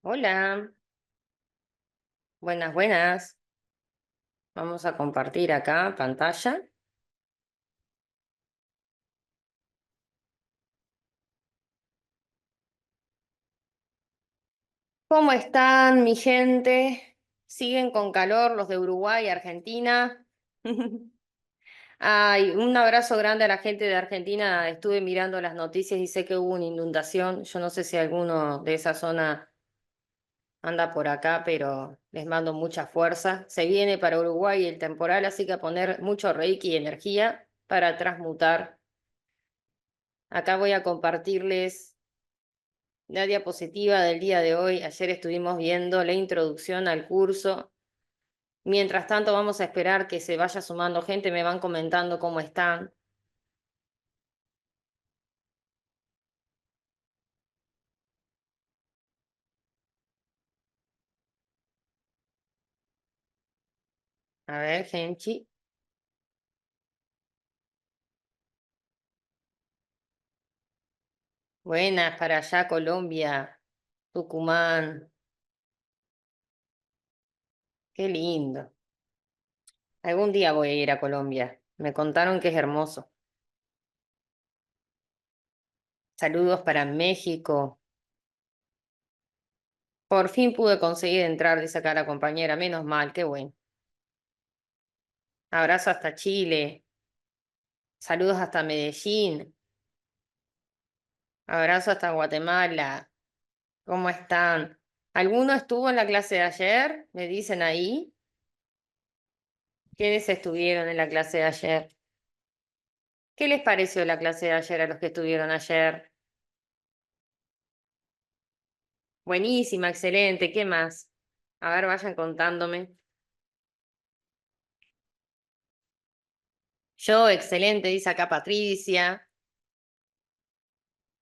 Hola, buenas, buenas. Vamos a compartir acá pantalla. ¿Cómo están, mi gente? ¿Siguen con calor los de Uruguay, Argentina? Ay, un abrazo grande a la gente de Argentina. Estuve mirando las noticias y sé que hubo una inundación. Yo no sé si alguno de esa zona anda por acá, pero les mando mucha fuerza. Se viene para Uruguay el temporal, así que a poner mucho reiki y energía para transmutar. Acá voy a compartirles la diapositiva del día de hoy. Ayer estuvimos viendo la introducción al curso. Mientras tanto, vamos a esperar que se vaya sumando gente. Me van comentando cómo están. A ver, Genchi. Buenas para allá, Colombia, Tucumán. Qué lindo. Algún día voy a ir a Colombia. Me contaron que es hermoso. Saludos para México. Por fin pude conseguir entrar, dice acá la compañera. Menos mal, qué bueno. Abrazo hasta Chile. Saludos hasta Medellín. Abrazo hasta Guatemala. ¿Cómo están? ¿Alguno estuvo en la clase de ayer? ¿Me dicen ahí? ¿Quiénes estuvieron en la clase de ayer? ¿Qué les pareció la clase de ayer a los que estuvieron ayer? Buenísima, excelente. ¿Qué más? A ver, vayan contándome. Yo, excelente, dice acá Patricia.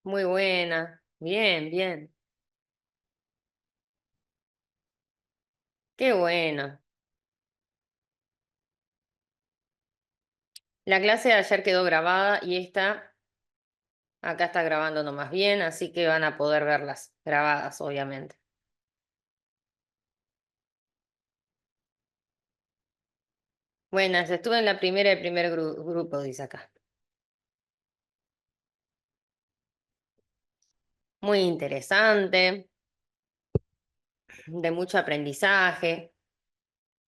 Muy buena. Bien, bien. Qué bueno. La clase de ayer quedó grabada y esta acá está grabando nomás bien, así que van a poder verlas grabadas, obviamente. Buenas, estuve en la primera del primer grupo, dice acá. Muy interesante, de mucho aprendizaje.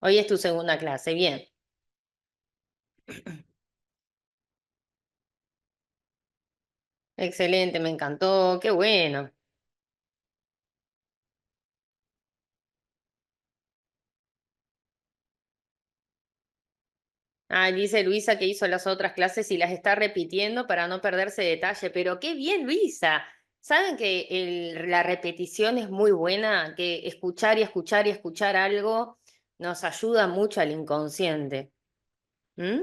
Hoy es tu segunda clase, bien. Excelente, me encantó, qué bueno. Ah, dice Luisa que hizo las otras clases y las está repitiendo para no perderse detalle, pero qué bien, Luisa. ¿Saben que la repetición es muy buena? Que escuchar y escuchar y escuchar algo nos ayuda mucho al inconsciente. ¿Mm?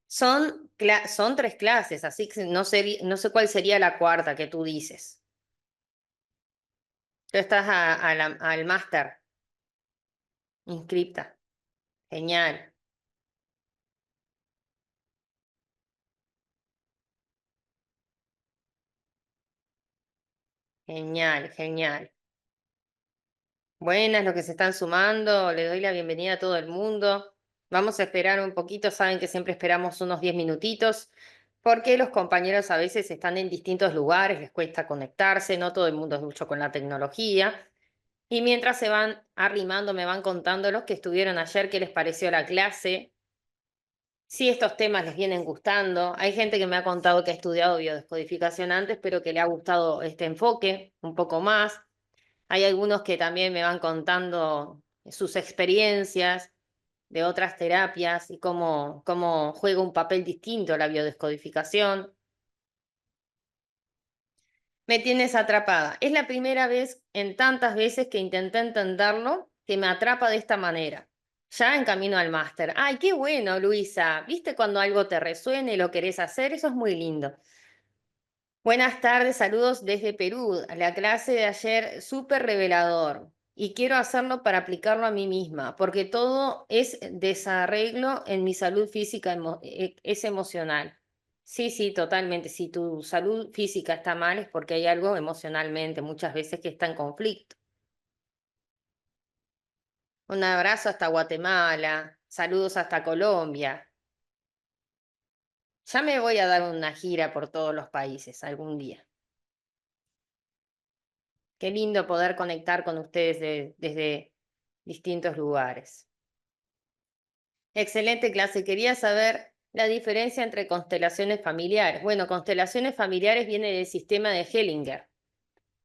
Son tres clases, así que no sé cuál sería la cuarta que tú dices. Tú estás al máster, inscripta. Genial, genial, genial. Buenas los que se están sumando, le doy la bienvenida a todo el mundo. Vamos a esperar un poquito, saben que siempre esperamos unos 10 minutitos, porque los compañeros a veces están en distintos lugares, les cuesta conectarse, no todo el mundo es mucho con la tecnología. Y mientras se van arrimando, me van contando los que estuvieron ayer, qué les pareció la clase, si estos temas les vienen gustando. Hay gente que me ha contado que ha estudiado biodescodificación antes, pero que le ha gustado este enfoque un poco más. Hay algunos que también me van contando sus experiencias de otras terapias y cómo juega un papel distinto la biodescodificación. Me tienes atrapada. Es la primera vez en tantas veces que intenté entenderlo que me atrapa de esta manera. Ya en camino al máster. Ay, qué bueno, Luisa. ¿Viste cuando algo te resuena y lo querés hacer? Eso es muy lindo. Buenas tardes, saludos desde Perú. La clase de ayer, súper revelador. Y quiero hacerlo para aplicarlo a mí misma, porque todo es desarreglo en mi salud física, es emocional. Sí, sí, totalmente. Si tu salud física está mal es porque hay algo emocionalmente, muchas veces que está en conflicto. Un abrazo hasta Guatemala, saludos hasta Colombia. Ya me voy a dar una gira por todos los países algún día. Qué lindo poder conectar con ustedes desde distintos lugares. Excelente clase. Quería saber la diferencia entre constelaciones familiares. Bueno, constelaciones familiares viene del sistema de Hellinger.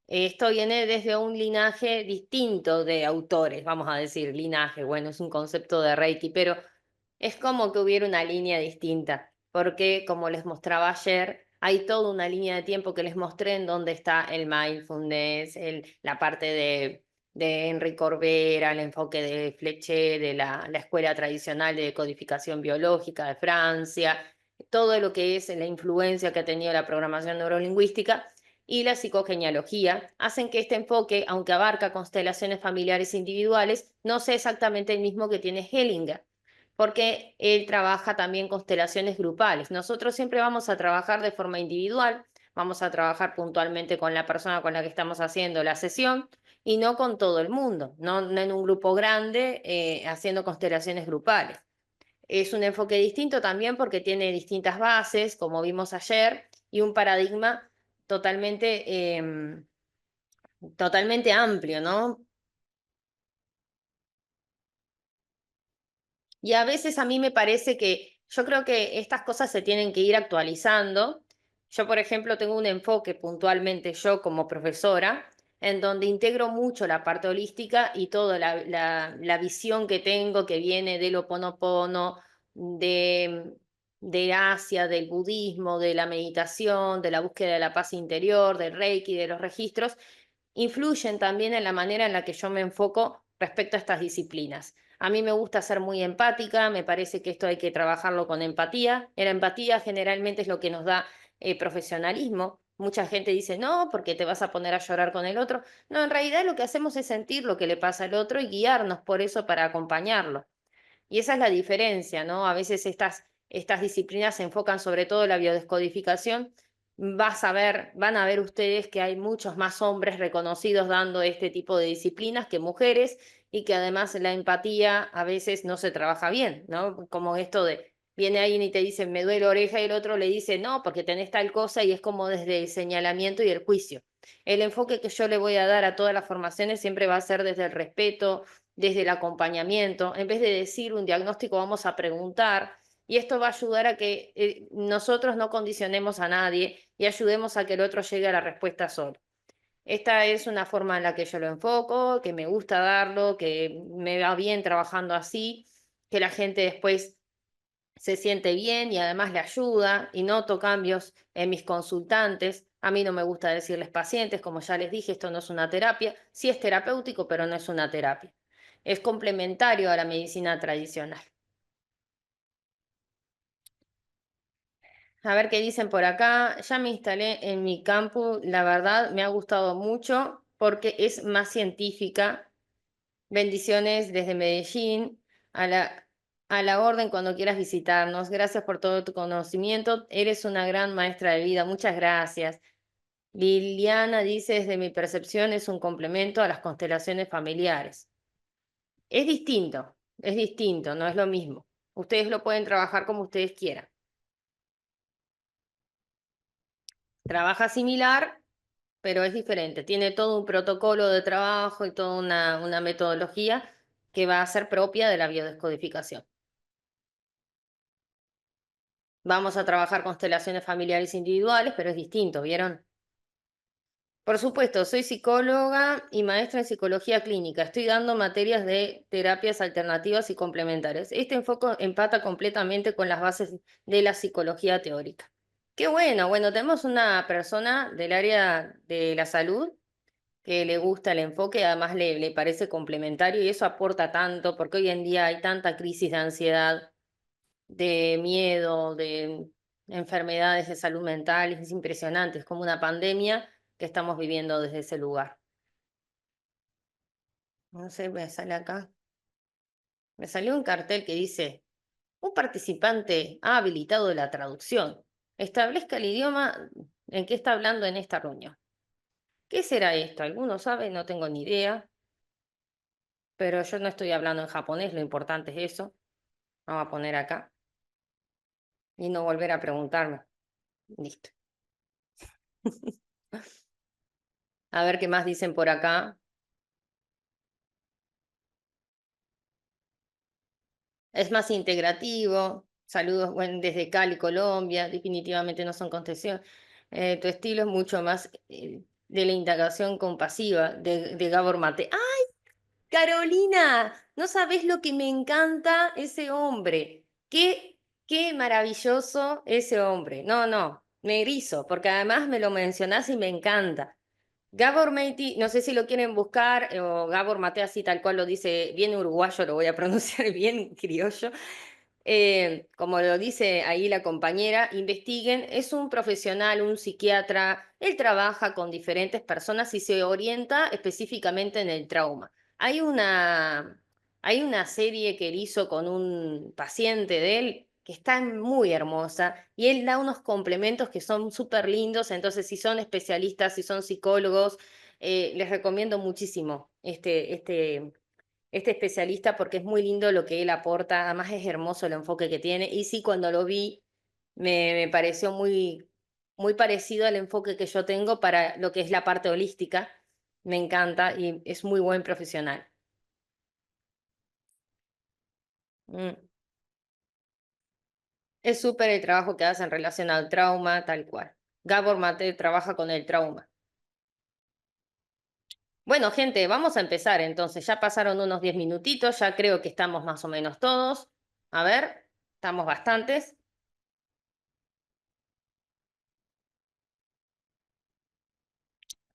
Esto viene desde un linaje distinto de autores, vamos a decir, linaje, bueno, es un concepto de Reiki, pero es como que hubiera una línea distinta, porque como les mostraba ayer, hay toda una línea de tiempo que les mostré en donde está el mindfulness, la parte de Enrique Corbera, el enfoque de Fleché, de la escuela tradicional de codificación biológica de Francia, todo lo que es la influencia que ha tenido la programación neurolingüística y la psicogenealogía, hacen que este enfoque, aunque abarca constelaciones familiares individuales, no sea exactamente el mismo que tiene Hellinger, porque él trabaja también constelaciones grupales. Nosotros siempre vamos a trabajar de forma individual, vamos a trabajar puntualmente con la persona con la que estamos haciendo la sesión y no con todo el mundo, no en un grupo grande haciendo constelaciones grupales. Es un enfoque distinto también porque tiene distintas bases, como vimos ayer, y un paradigma totalmente, totalmente amplio, ¿no? Y a veces a mí me parece que yo creo que estas cosas se tienen que ir actualizando. Yo, por ejemplo, tengo un enfoque puntualmente yo como profesora, en donde integro mucho la parte holística y toda la visión que tengo que viene del Ho'oponopono, de, de Asia, del budismo, de la meditación, de la búsqueda de la paz interior, del Reiki, de los registros, influyen también en la manera en la que yo me enfoco respecto a estas disciplinas. A mí me gusta ser muy empática, me parece que esto hay que trabajarlo con empatía. La empatía generalmente es lo que nos da profesionalismo. Mucha gente dice, no, porque te vas a poner a llorar con el otro. No, en realidad lo que hacemos es sentir lo que le pasa al otro y guiarnos por eso para acompañarlo. Y esa es la diferencia, ¿no? A veces estas disciplinas se enfocan sobre todo en la biodescodificación. Van a ver ustedes que hay muchos más hombres reconocidos dando este tipo de disciplinas que mujeres y que además la empatía a veces no se trabaja bien, ¿no? Como esto de, viene alguien y te dice, me duele la oreja y el otro le dice, no, porque tenés tal cosa y es como desde el señalamiento y el juicio. El enfoque que yo le voy a dar a todas las formaciones siempre va a ser desde el respeto, desde el acompañamiento. En vez de decir un diagnóstico, vamos a preguntar. Y esto va a ayudar a que nosotros no condicionemos a nadie y ayudemos a que el otro llegue a la respuesta solo. Esta es una forma en la que yo lo enfoco, que me gusta darlo, que me va bien trabajando así, que la gente después se siente bien y además le ayuda y noto cambios en mis consultantes. A mí no me gusta decirles pacientes, como ya les dije, esto no es una terapia, sí es terapéutico, pero no es una terapia. Es complementario a la medicina tradicional. A ver qué dicen por acá. Ya me instalé en mi campus, la verdad me ha gustado mucho porque es más científica. Bendiciones desde Medellín, a a la orden cuando quieras visitarnos. Gracias por todo tu conocimiento. Eres una gran maestra de vida. Muchas gracias. Liliana dice, desde mi percepción es un complemento a las constelaciones familiares. Es distinto, no es lo mismo. Ustedes lo pueden trabajar como ustedes quieran. Trabaja similar, pero es diferente. Tiene todo un protocolo de trabajo y toda una metodología que va a ser propia de la biodescodificación. Vamos a trabajar constelaciones familiares individuales, pero es distinto, ¿vieron? Por supuesto, soy psicóloga y maestra en psicología clínica. Estoy dando materias de terapias alternativas y complementarias. Este enfoque empata completamente con las bases de la psicología teórica. Qué bueno, bueno, tenemos una persona del área de la salud que le gusta el enfoque, además le parece complementario y eso aporta tanto, porque hoy en día hay tanta crisis de ansiedad, de miedo, de enfermedades de salud mental, es impresionante, es como una pandemia que estamos viviendo desde ese lugar. No sé, me sale acá. Me salió un cartel que dice, un participante ha habilitado la traducción. Establezca el idioma en que está hablando en esta reunión. ¿Qué será esto? ¿Alguno sabe? No tengo ni idea, pero yo no estoy hablando en japonés, lo importante es eso. Vamos a poner acá y no volver a preguntarme. Listo. A ver qué más dicen por acá. Es más integrativo. Saludos bueno, desde Cali, Colombia. Definitivamente no son contención. Tu estilo es mucho más de la indagación compasiva de Gabor Mate. Carolina, no sabes lo que me encanta ese hombre. Qué maravilloso ese hombre. No, no, me erizo, porque además me lo mencionás y me encanta. Gabor Mate, no sé si lo quieren buscar, o Gabor Mate así tal cual lo dice, bien uruguayo, lo voy a pronunciar bien criollo. Como lo dice ahí la compañera, investiguen, es un profesional, un psiquiatra, él trabaja con diferentes personas y se orienta específicamente en el trauma. Hay una, hay una serie que él hizo con un paciente de él que está muy hermosa y él da unos complementos que son súper lindos, entonces si son especialistas, si son psicólogos, les recomiendo muchísimo este especialista porque es muy lindo lo que él aporta, además es hermoso el enfoque que tiene y sí, cuando lo vi me pareció muy parecido al enfoque que yo tengo para lo que es la parte holística, me encanta y es muy buen profesional. Mm. Es súper el trabajo que hace en relación al trauma, tal cual. Gabor Mate trabaja con el trauma. Bueno, gente, vamos a empezar entonces. Ya pasaron unos 10 minutitos, ya creo que estamos más o menos todos. A ver, estamos bastantes.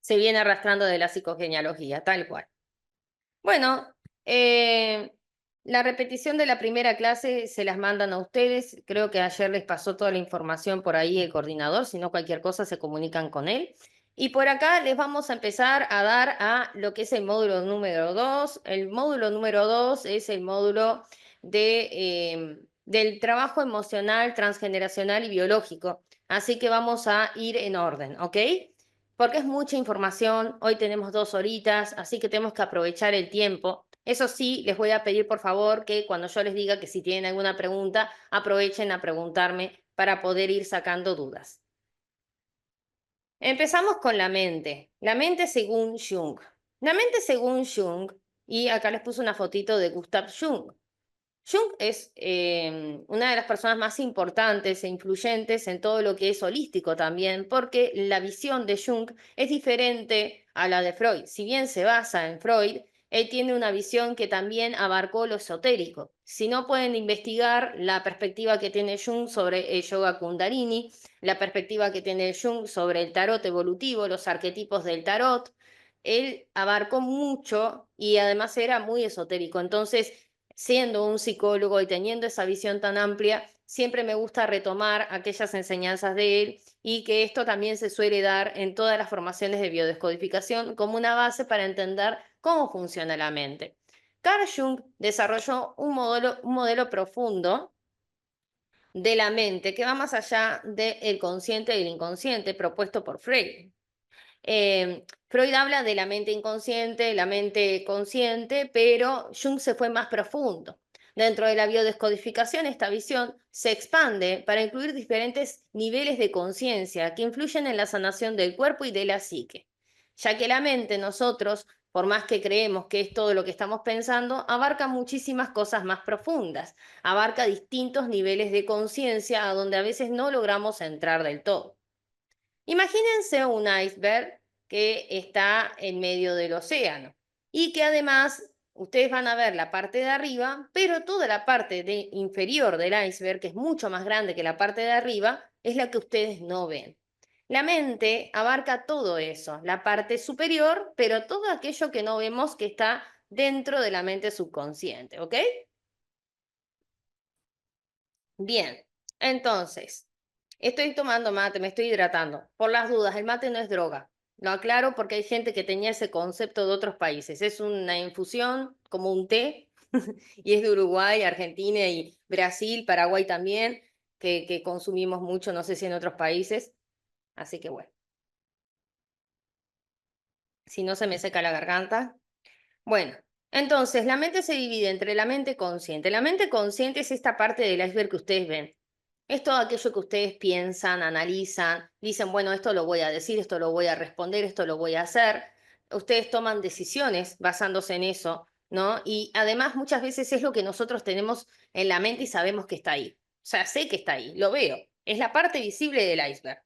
Se viene arrastrando de la psicogenealogía, tal cual. Bueno, eh, la repetición de la primera clase se las mandan a ustedes. Creo que ayer les pasó toda la información por ahí el coordinador, si no cualquier cosa se comunican con él. Y por acá les vamos a empezar a dar a lo que es el módulo número 2. El módulo número 2 es el módulo del trabajo emocional, transgeneracional y biológico. Así que vamos a ir en orden, ¿ok? Porque es mucha información, hoy tenemos 2 horitas, así que tenemos que aprovechar el tiempo. Eso sí, les voy a pedir por favor que cuando yo les diga que si tienen alguna pregunta, aprovechen a preguntarme para poder ir sacando dudas. Empezamos con la mente según Jung. La mente según Jung, y acá les puse una fotito de Gustav Jung. Jung es una de las personas más importantes e influyentes en todo lo que es holístico también, porque la visión de Jung es diferente a la de Freud. Si bien se basa en Freud, él tiene una visión que también abarcó lo esotérico. Si no, pueden investigar la perspectiva que tiene Jung sobre el yoga Kundalini, la perspectiva que tiene Jung sobre el tarot evolutivo, los arquetipos del tarot. Él abarcó mucho y además era muy esotérico. Entonces, siendo un psicólogo y teniendo esa visión tan amplia, siempre me gusta retomar aquellas enseñanzas de él y que esto también se suele dar en todas las formaciones de biodescodificación como una base para entender cómo funciona la mente. Carl Jung desarrolló un modelo profundo de la mente que va más allá del consciente y el inconsciente propuesto por Freud. Freud habla de la mente inconsciente, la mente consciente, pero Jung se fue más profundo. Dentro de la biodescodificación, esta visión se expande para incluir diferentes niveles de conciencia que influyen en la sanación del cuerpo y de la psique, ya que la mente, nosotros, por más que creemos que es todo lo que estamos pensando, abarca muchísimas cosas más profundas, abarca distintos niveles de conciencia a donde a veces no logramos entrar del todo. Imagínense un iceberg que está en medio del océano y que además ustedes van a ver la parte de arriba, pero toda la parte inferior del iceberg, que es mucho más grande que la parte de arriba, es la que ustedes no ven. La mente abarca todo eso, la parte superior, pero todo aquello que no vemos que está dentro de la mente subconsciente, ¿ok? Bien, entonces, estoy tomando mate, me estoy hidratando. Por las dudas, el mate no es droga. Lo aclaro porque hay gente que tenía ese concepto de otros países. Es una infusión como un té y es de Uruguay, Argentina y Brasil, Paraguay también. que consumimos mucho, no sé si en otros países, así que bueno, si no se me seca la garganta. Bueno, entonces la mente se divide entre la mente consciente. La mente consciente es esta parte del iceberg que ustedes ven. Es todo aquello que ustedes piensan, analizan, dicen, bueno, esto lo voy a decir, esto lo voy a responder, esto lo voy a hacer. Ustedes toman decisiones basándose en eso, ¿no? Y además muchas veces es lo que nosotros tenemos en la mente y sabemos que está ahí. O sea, sé que está ahí, lo veo. Es la parte visible del iceberg.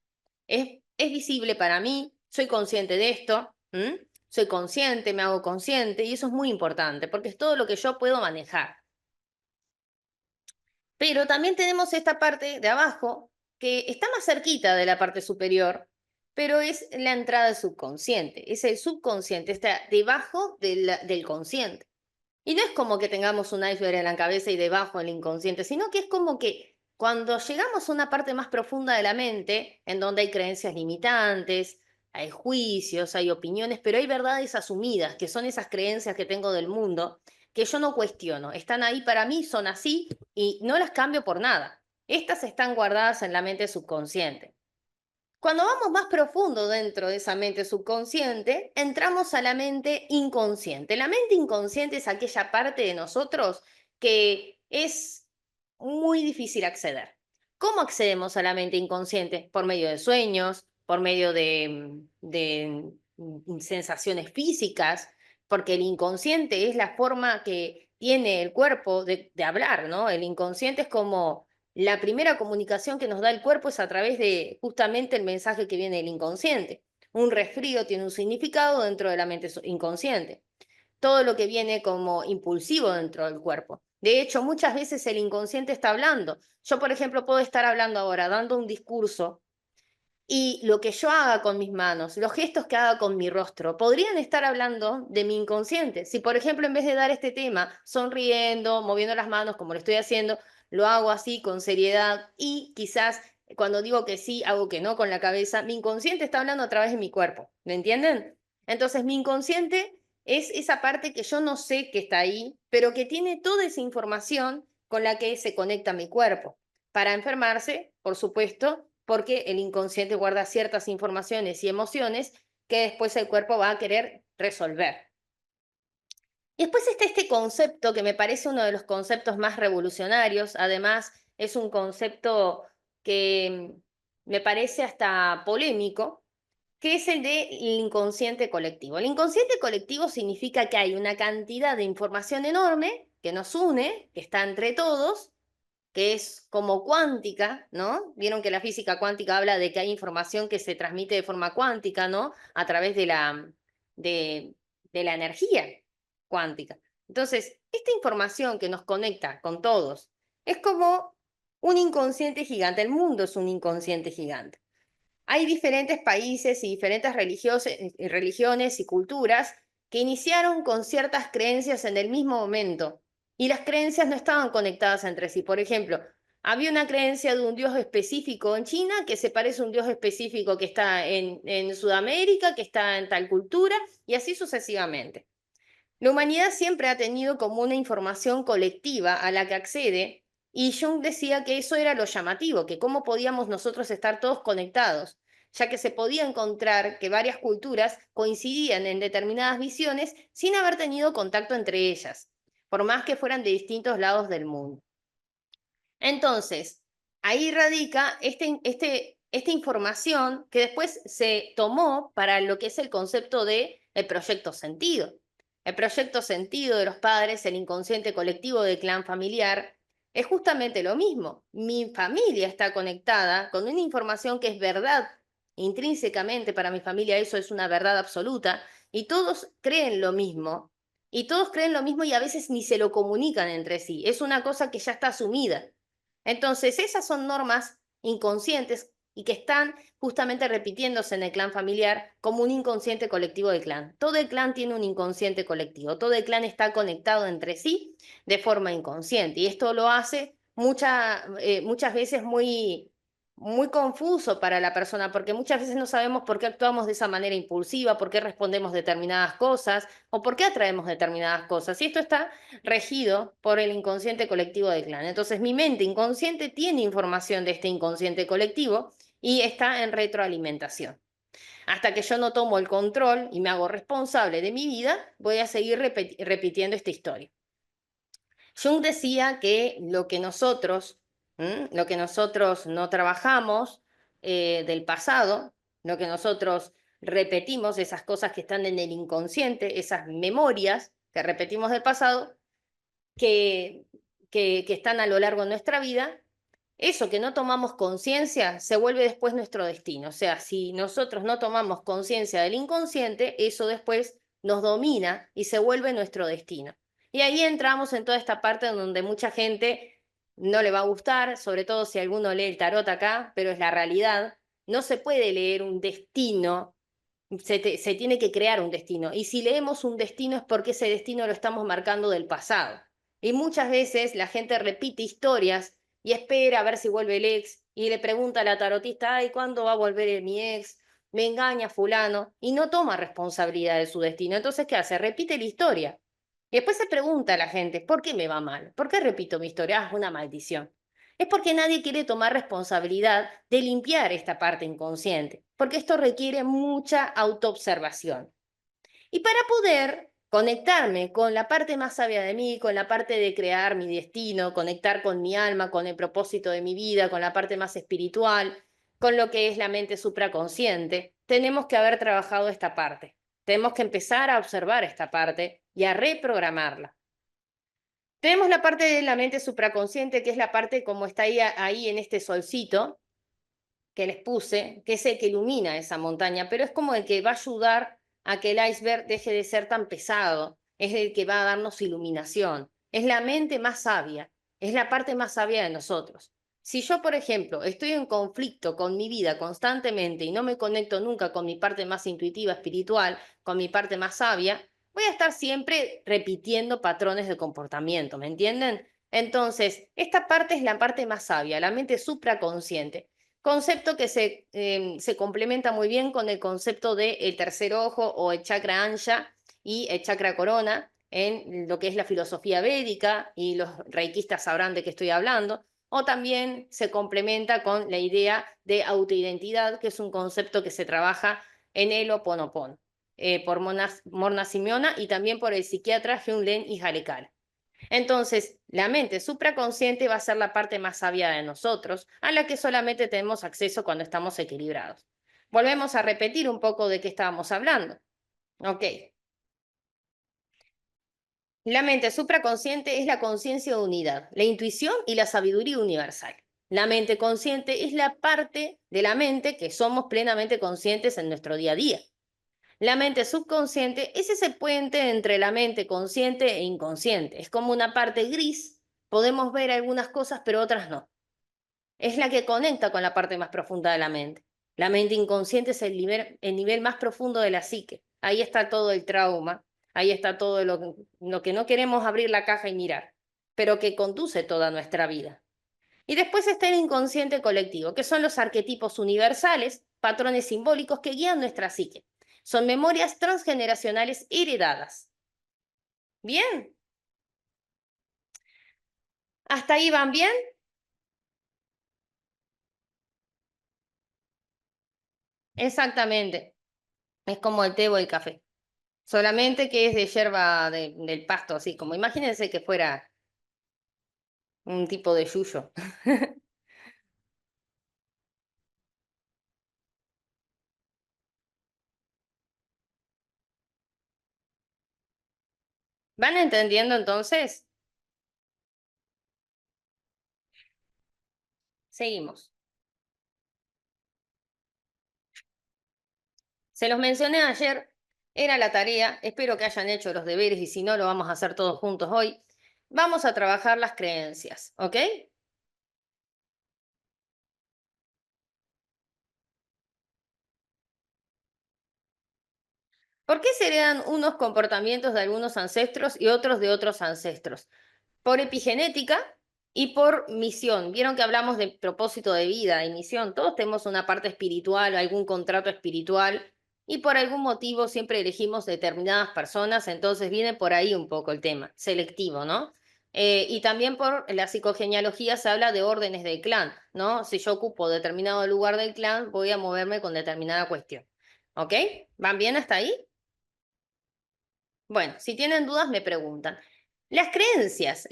Es visible para mí, soy consciente de esto, ¿m? Soy consciente, me hago consciente y eso es muy importante porque es todo lo que yo puedo manejar. Pero también tenemos esta parte de abajo que está más cerquita de la parte superior, pero es la entrada subconsciente. Es el subconsciente, está debajo del consciente. Y no es como que tengamos un iceberg en la cabeza y debajo el inconsciente, sino que es como que cuando llegamos a una parte más profunda de la mente, en donde hay creencias limitantes, hay juicios, hay opiniones, pero hay verdades asumidas, que son esas creencias que tengo del mundo, que yo no cuestiono. Están ahí para mí, son así y no las cambio por nada. Estas están guardadas en la mente subconsciente. Cuando vamos más profundo dentro de esa mente subconsciente, entramos a la mente inconsciente. La mente inconsciente es aquella parte de nosotros que es muy difícil acceder. ¿Cómo accedemos a la mente inconsciente? Por medio de sueños, por medio de sensaciones físicas, porque el inconsciente es la forma que tiene el cuerpo de hablar, ¿no? El inconsciente es como la primera comunicación que nos da el cuerpo es a través de justamente el mensaje que viene del inconsciente. Un resfrío tiene un significado dentro de la mente inconsciente. Todo lo que viene como impulsivo dentro del cuerpo. De hecho, muchas veces el inconsciente está hablando. Yo, por ejemplo, puedo estar hablando ahora, dando un discurso, y lo que yo haga con mis manos, los gestos que haga con mi rostro, podrían estar hablando de mi inconsciente. Si, por ejemplo, en vez de dar este tema, sonriendo, moviendo las manos como lo estoy haciendo, lo hago así con seriedad y quizás cuando digo que sí, hago que no con la cabeza, mi inconsciente está hablando a través de mi cuerpo. ¿Me entienden? Entonces, mi inconsciente es esa parte que yo no sé que está ahí, pero que tiene toda esa información con la que se conecta mi cuerpo. Para enfermarse, por supuesto, porque el inconsciente guarda ciertas informaciones y emociones que después el cuerpo va a querer resolver. Y después está este concepto que me parece uno de los conceptos más revolucionarios, además es un concepto que me parece hasta polémico, que es el del inconsciente colectivo. El inconsciente colectivo significa que hay una cantidad de información enorme que nos une, que está entre todos, que es como cuántica, ¿no? Vieron que la física cuántica habla de que hay información que se transmite de forma cuántica, ¿no? A través de, de la energía cuántica. Entonces, esta información que nos conecta con todos es como un inconsciente gigante. El mundo es un inconsciente gigante. Hay diferentes países y diferentes religiones y culturas que iniciaron con ciertas creencias en el mismo momento y las creencias no estaban conectadas entre sí. Por ejemplo, había una creencia de un dios específico en China que se parece a un dios específico que está en Sudamérica, que está en tal cultura y así sucesivamente. La humanidad siempre ha tenido como una información colectiva a la que accede y Jung decía que eso era lo llamativo, que cómo podíamos nosotros estar todos conectados, ya que se podía encontrar que varias culturas coincidían en determinadas visiones sin haber tenido contacto entre ellas, por más que fueran de distintos lados del mundo. Entonces, ahí radica esta información que después se tomó para lo que es el concepto de el proyecto sentido. El proyecto sentido de los padres, el inconsciente colectivo del clan familiar, es justamente lo mismo. Mi familia está conectada con una información que es verdad. Intrínsecamente para mi familia eso es una verdad absoluta y todos creen lo mismo. Y todos creen lo mismo y a veces ni se lo comunican entre sí. Es una cosa que ya está asumida. Entonces, esas son normas inconscientes y que están justamente repitiéndose en el clan familiar como un inconsciente colectivo del clan. Todo el clan tiene un inconsciente colectivo, todo el clan está conectado entre sí de forma inconsciente y esto lo hace muchas veces muy confuso para la persona, porque muchas veces no sabemos por qué actuamos de esa manera impulsiva, por qué respondemos determinadas cosas o por qué atraemos determinadas cosas. Y esto está regido por el inconsciente colectivo del clan. Entonces, mi mente inconsciente tiene información de este inconsciente colectivo y está en retroalimentación. Hasta que yo no tomo el control y me hago responsable de mi vida, voy a seguir repitiendo esta historia. Jung decía que lo que nosotros no trabajamos del pasado, lo que nosotros repetimos, esas cosas que están en el inconsciente, esas memorias que repetimos del pasado, que, que están a lo largo de nuestra vida, eso que no tomamos conciencia se vuelve después nuestro destino. O sea, si nosotros no tomamos conciencia del inconsciente, eso después nos domina y se vuelve nuestro destino. Y ahí entramos en toda esta parte donde mucha gente no le va a gustar, sobre todo si alguno lee el tarot acá, pero es la realidad. No se puede leer un destino, se tiene que crear un destino. Y si leemos un destino es porque ese destino lo estamos marcando del pasado. Y muchas veces la gente repite historias y espera a ver si vuelve el ex y le pregunta a la tarotista, ay, ¿cuándo va a volver mi ex? Me engaña fulano y no toma responsabilidad de su destino. Entonces, ¿qué hace? Repite la historia. Y después se pregunta a la gente, ¿por qué me va mal? ¿Por qué repito mi historia? Ah, es una maldición. Es porque nadie quiere tomar responsabilidad de limpiar esta parte inconsciente, porque esto requiere mucha autoobservación. Y para poder conectarme con la parte más sabia de mí, con la parte de crear mi destino, conectar con mi alma, con el propósito de mi vida, con la parte más espiritual, con lo que es la mente supraconsciente, tenemos que haber trabajado esta parte. Tenemos que empezar a observar esta parte y a reprogramarla. Tenemos la parte de la mente supraconsciente, que es la parte como está ahí en este solcito que les puse, que es el que ilumina esa montaña, pero es como el que va a ayudar a que el iceberg deje de ser tan pesado, es el que va a darnos iluminación, es la mente más sabia, es la parte más sabia de nosotros. Si yo, por ejemplo, estoy en conflicto con mi vida constantemente y no me conecto nunca con mi parte más intuitiva, espiritual, con mi parte más sabia, voy a estar siempre repitiendo patrones de comportamiento, ¿me entienden? Entonces, esta parte es la parte más sabia, la mente supraconsciente. Concepto que se complementa muy bien con el concepto del tercer ojo o el chakra ansha y el chakra corona en lo que es la filosofía védica, y los reikistas sabrán de qué estoy hablando, o también se complementa con la idea de autoidentidad, que es un concepto que se trabaja en el Ho'oponopono, por Morna Simeona y también por el psiquiatra Hyun Len y Halekala. Entonces, la mente supraconsciente va a ser la parte más sabia de nosotros, a la que solamente tenemos acceso cuando estamos equilibrados. Volvemos a repetir un poco de qué estábamos hablando. Ok. La mente supraconsciente es la conciencia de unidad, la intuición y la sabiduría universal. La mente consciente es la parte de la mente que somos plenamente conscientes en nuestro día a día. La mente subconsciente es ese puente entre la mente consciente e inconsciente. Es como una parte gris. Podemos ver algunas cosas, pero otras no. Es la que conecta con la parte más profunda de la mente. La mente inconsciente es el nivel más profundo de la psique. Ahí está todo el trauma, ahí está todo lo que no queremos abrir la caja y mirar, pero que conduce toda nuestra vida. Y después está el inconsciente colectivo, que son los arquetipos universales, patrones simbólicos que guían nuestra psique. Son memorias transgeneracionales heredadas. ¿Bien? ¿Hasta ahí van bien? Exactamente. Es como el té o el café. Solamente que es de yerba del pasto, así como imagínense que fuera un tipo de yuyo. ¿Van entendiendo entonces? Seguimos. Se los mencioné ayer, era la tarea, espero que hayan hecho los deberes y si no, lo vamos a hacer todos juntos hoy. Vamos a trabajar las creencias, ¿ok? ¿Por qué se heredan unos comportamientos de algunos ancestros y otros de otros ancestros? Por epigenética, y por misión. Vieron que hablamos de propósito de vida y misión. Todos tenemos una parte espiritual, algún contrato espiritual, y por algún motivo siempre elegimos determinadas personas, entonces viene por ahí un poco el tema, selectivo, ¿no? Y también por la psicogenealogía se habla de órdenes del clan, ¿no? Si yo ocupo determinado lugar del clan, voy a moverme con determinada cuestión. ¿Ok? ¿Van bien hasta ahí? Bueno, si tienen dudas me preguntan. Las creencias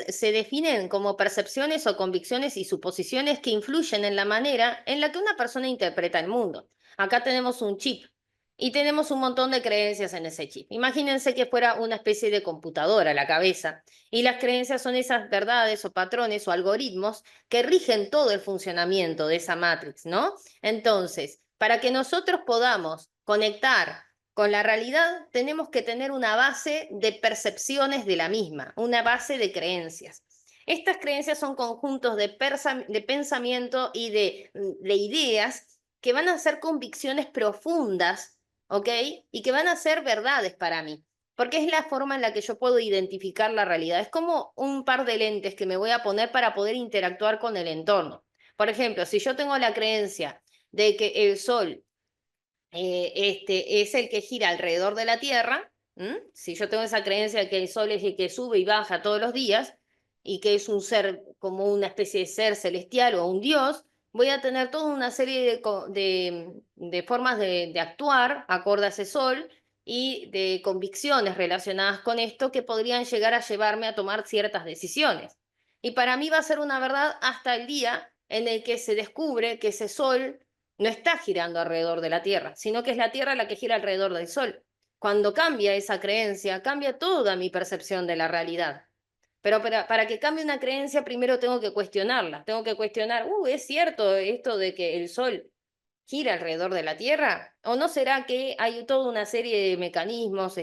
se definen como percepciones o convicciones y suposiciones que influyen en la manera en la que una persona interpreta el mundo. Acá tenemos un chip y tenemos un montón de creencias en ese chip. Imagínense que fuera una especie de computadora la cabeza y las creencias son esas verdades o patrones o algoritmos que rigen todo el funcionamiento de esa matrix, ¿no? Entonces, para que nosotros podamos conectar con la realidad tenemos que tener una base de percepciones de la misma, una base de creencias. Estas creencias son conjuntos de pensamiento y de ideas que van a ser convicciones profundas, ¿ok? Y que van a ser verdades para mí, porque es la forma en la que yo puedo identificar la realidad. Es como un par de lentes que me voy a poner para poder interactuar con el entorno. Por ejemplo, si yo tengo la creencia de que el sol es el que gira alrededor de la Tierra. Si yo tengo esa creencia de que el Sol es el que sube y baja todos los días y que es un ser como una especie de ser celestial o un dios, voy a tener toda una serie de formas de actuar acorde a ese Sol y de convicciones relacionadas con esto que podrían llegar a llevarme a tomar ciertas decisiones. Y para mí va a ser una verdad hasta el día en el que se descubre que ese Sol no está girando alrededor de la Tierra, sino que es la Tierra la que gira alrededor del Sol. Cuando cambia esa creencia, cambia toda mi percepción de la realidad. Pero para que cambie una creencia, primero tengo que cuestionarla. Tengo que cuestionar, ¿es cierto esto de que el Sol gira alrededor de la Tierra? ¿O no será que hay toda una serie de mecanismos,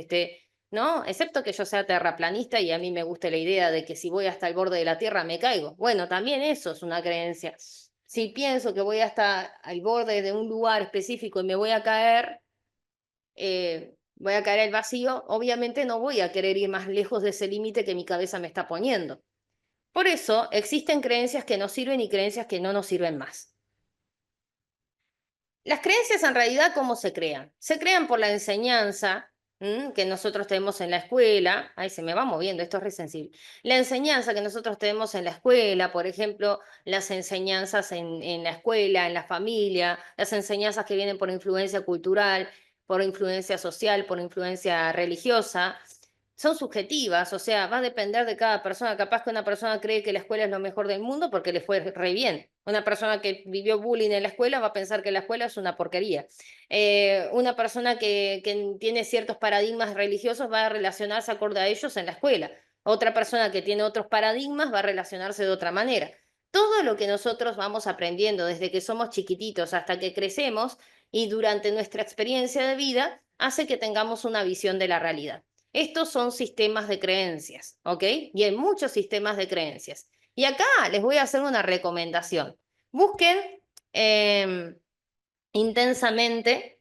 ¿no? Excepto que yo sea terraplanista y a mí me guste la idea de que si voy hasta el borde de la Tierra me caigo. Bueno, también eso es una creencia. Si pienso que voy hasta el borde de un lugar específico y me voy a caer al vacío, obviamente no voy a querer ir más lejos de ese límite que mi cabeza me está poniendo. Por eso existen creencias que nos sirven y creencias que no nos sirven más. Las creencias en realidad, ¿cómo se crean? Se crean por la enseñanza que nosotros tenemos en la escuela. Ay, se me va moviendo, esto es re sensible. La enseñanza que nosotros tenemos en la escuela, por ejemplo, las enseñanzas en la escuela, en la familia, las enseñanzas que vienen por influencia cultural, por influencia social, por influencia religiosa, son subjetivas, o sea, va a depender de cada persona. Capaz que una persona cree que la escuela es lo mejor del mundo porque le fue re bien. Una persona que vivió bullying en la escuela va a pensar que la escuela es una porquería. Una persona que tiene ciertos paradigmas religiosos va a relacionarse acorde a ellos en la escuela. Otra persona que tiene otros paradigmas va a relacionarse de otra manera. Todo lo que nosotros vamos aprendiendo desde que somos chiquititos hasta que crecemos y durante nuestra experiencia de vida hace que tengamos una visión de la realidad. Estos son sistemas de creencias, ¿ok? Y hay muchos sistemas de creencias. Y acá les voy a hacer una recomendación. Busquen eh, Intensamente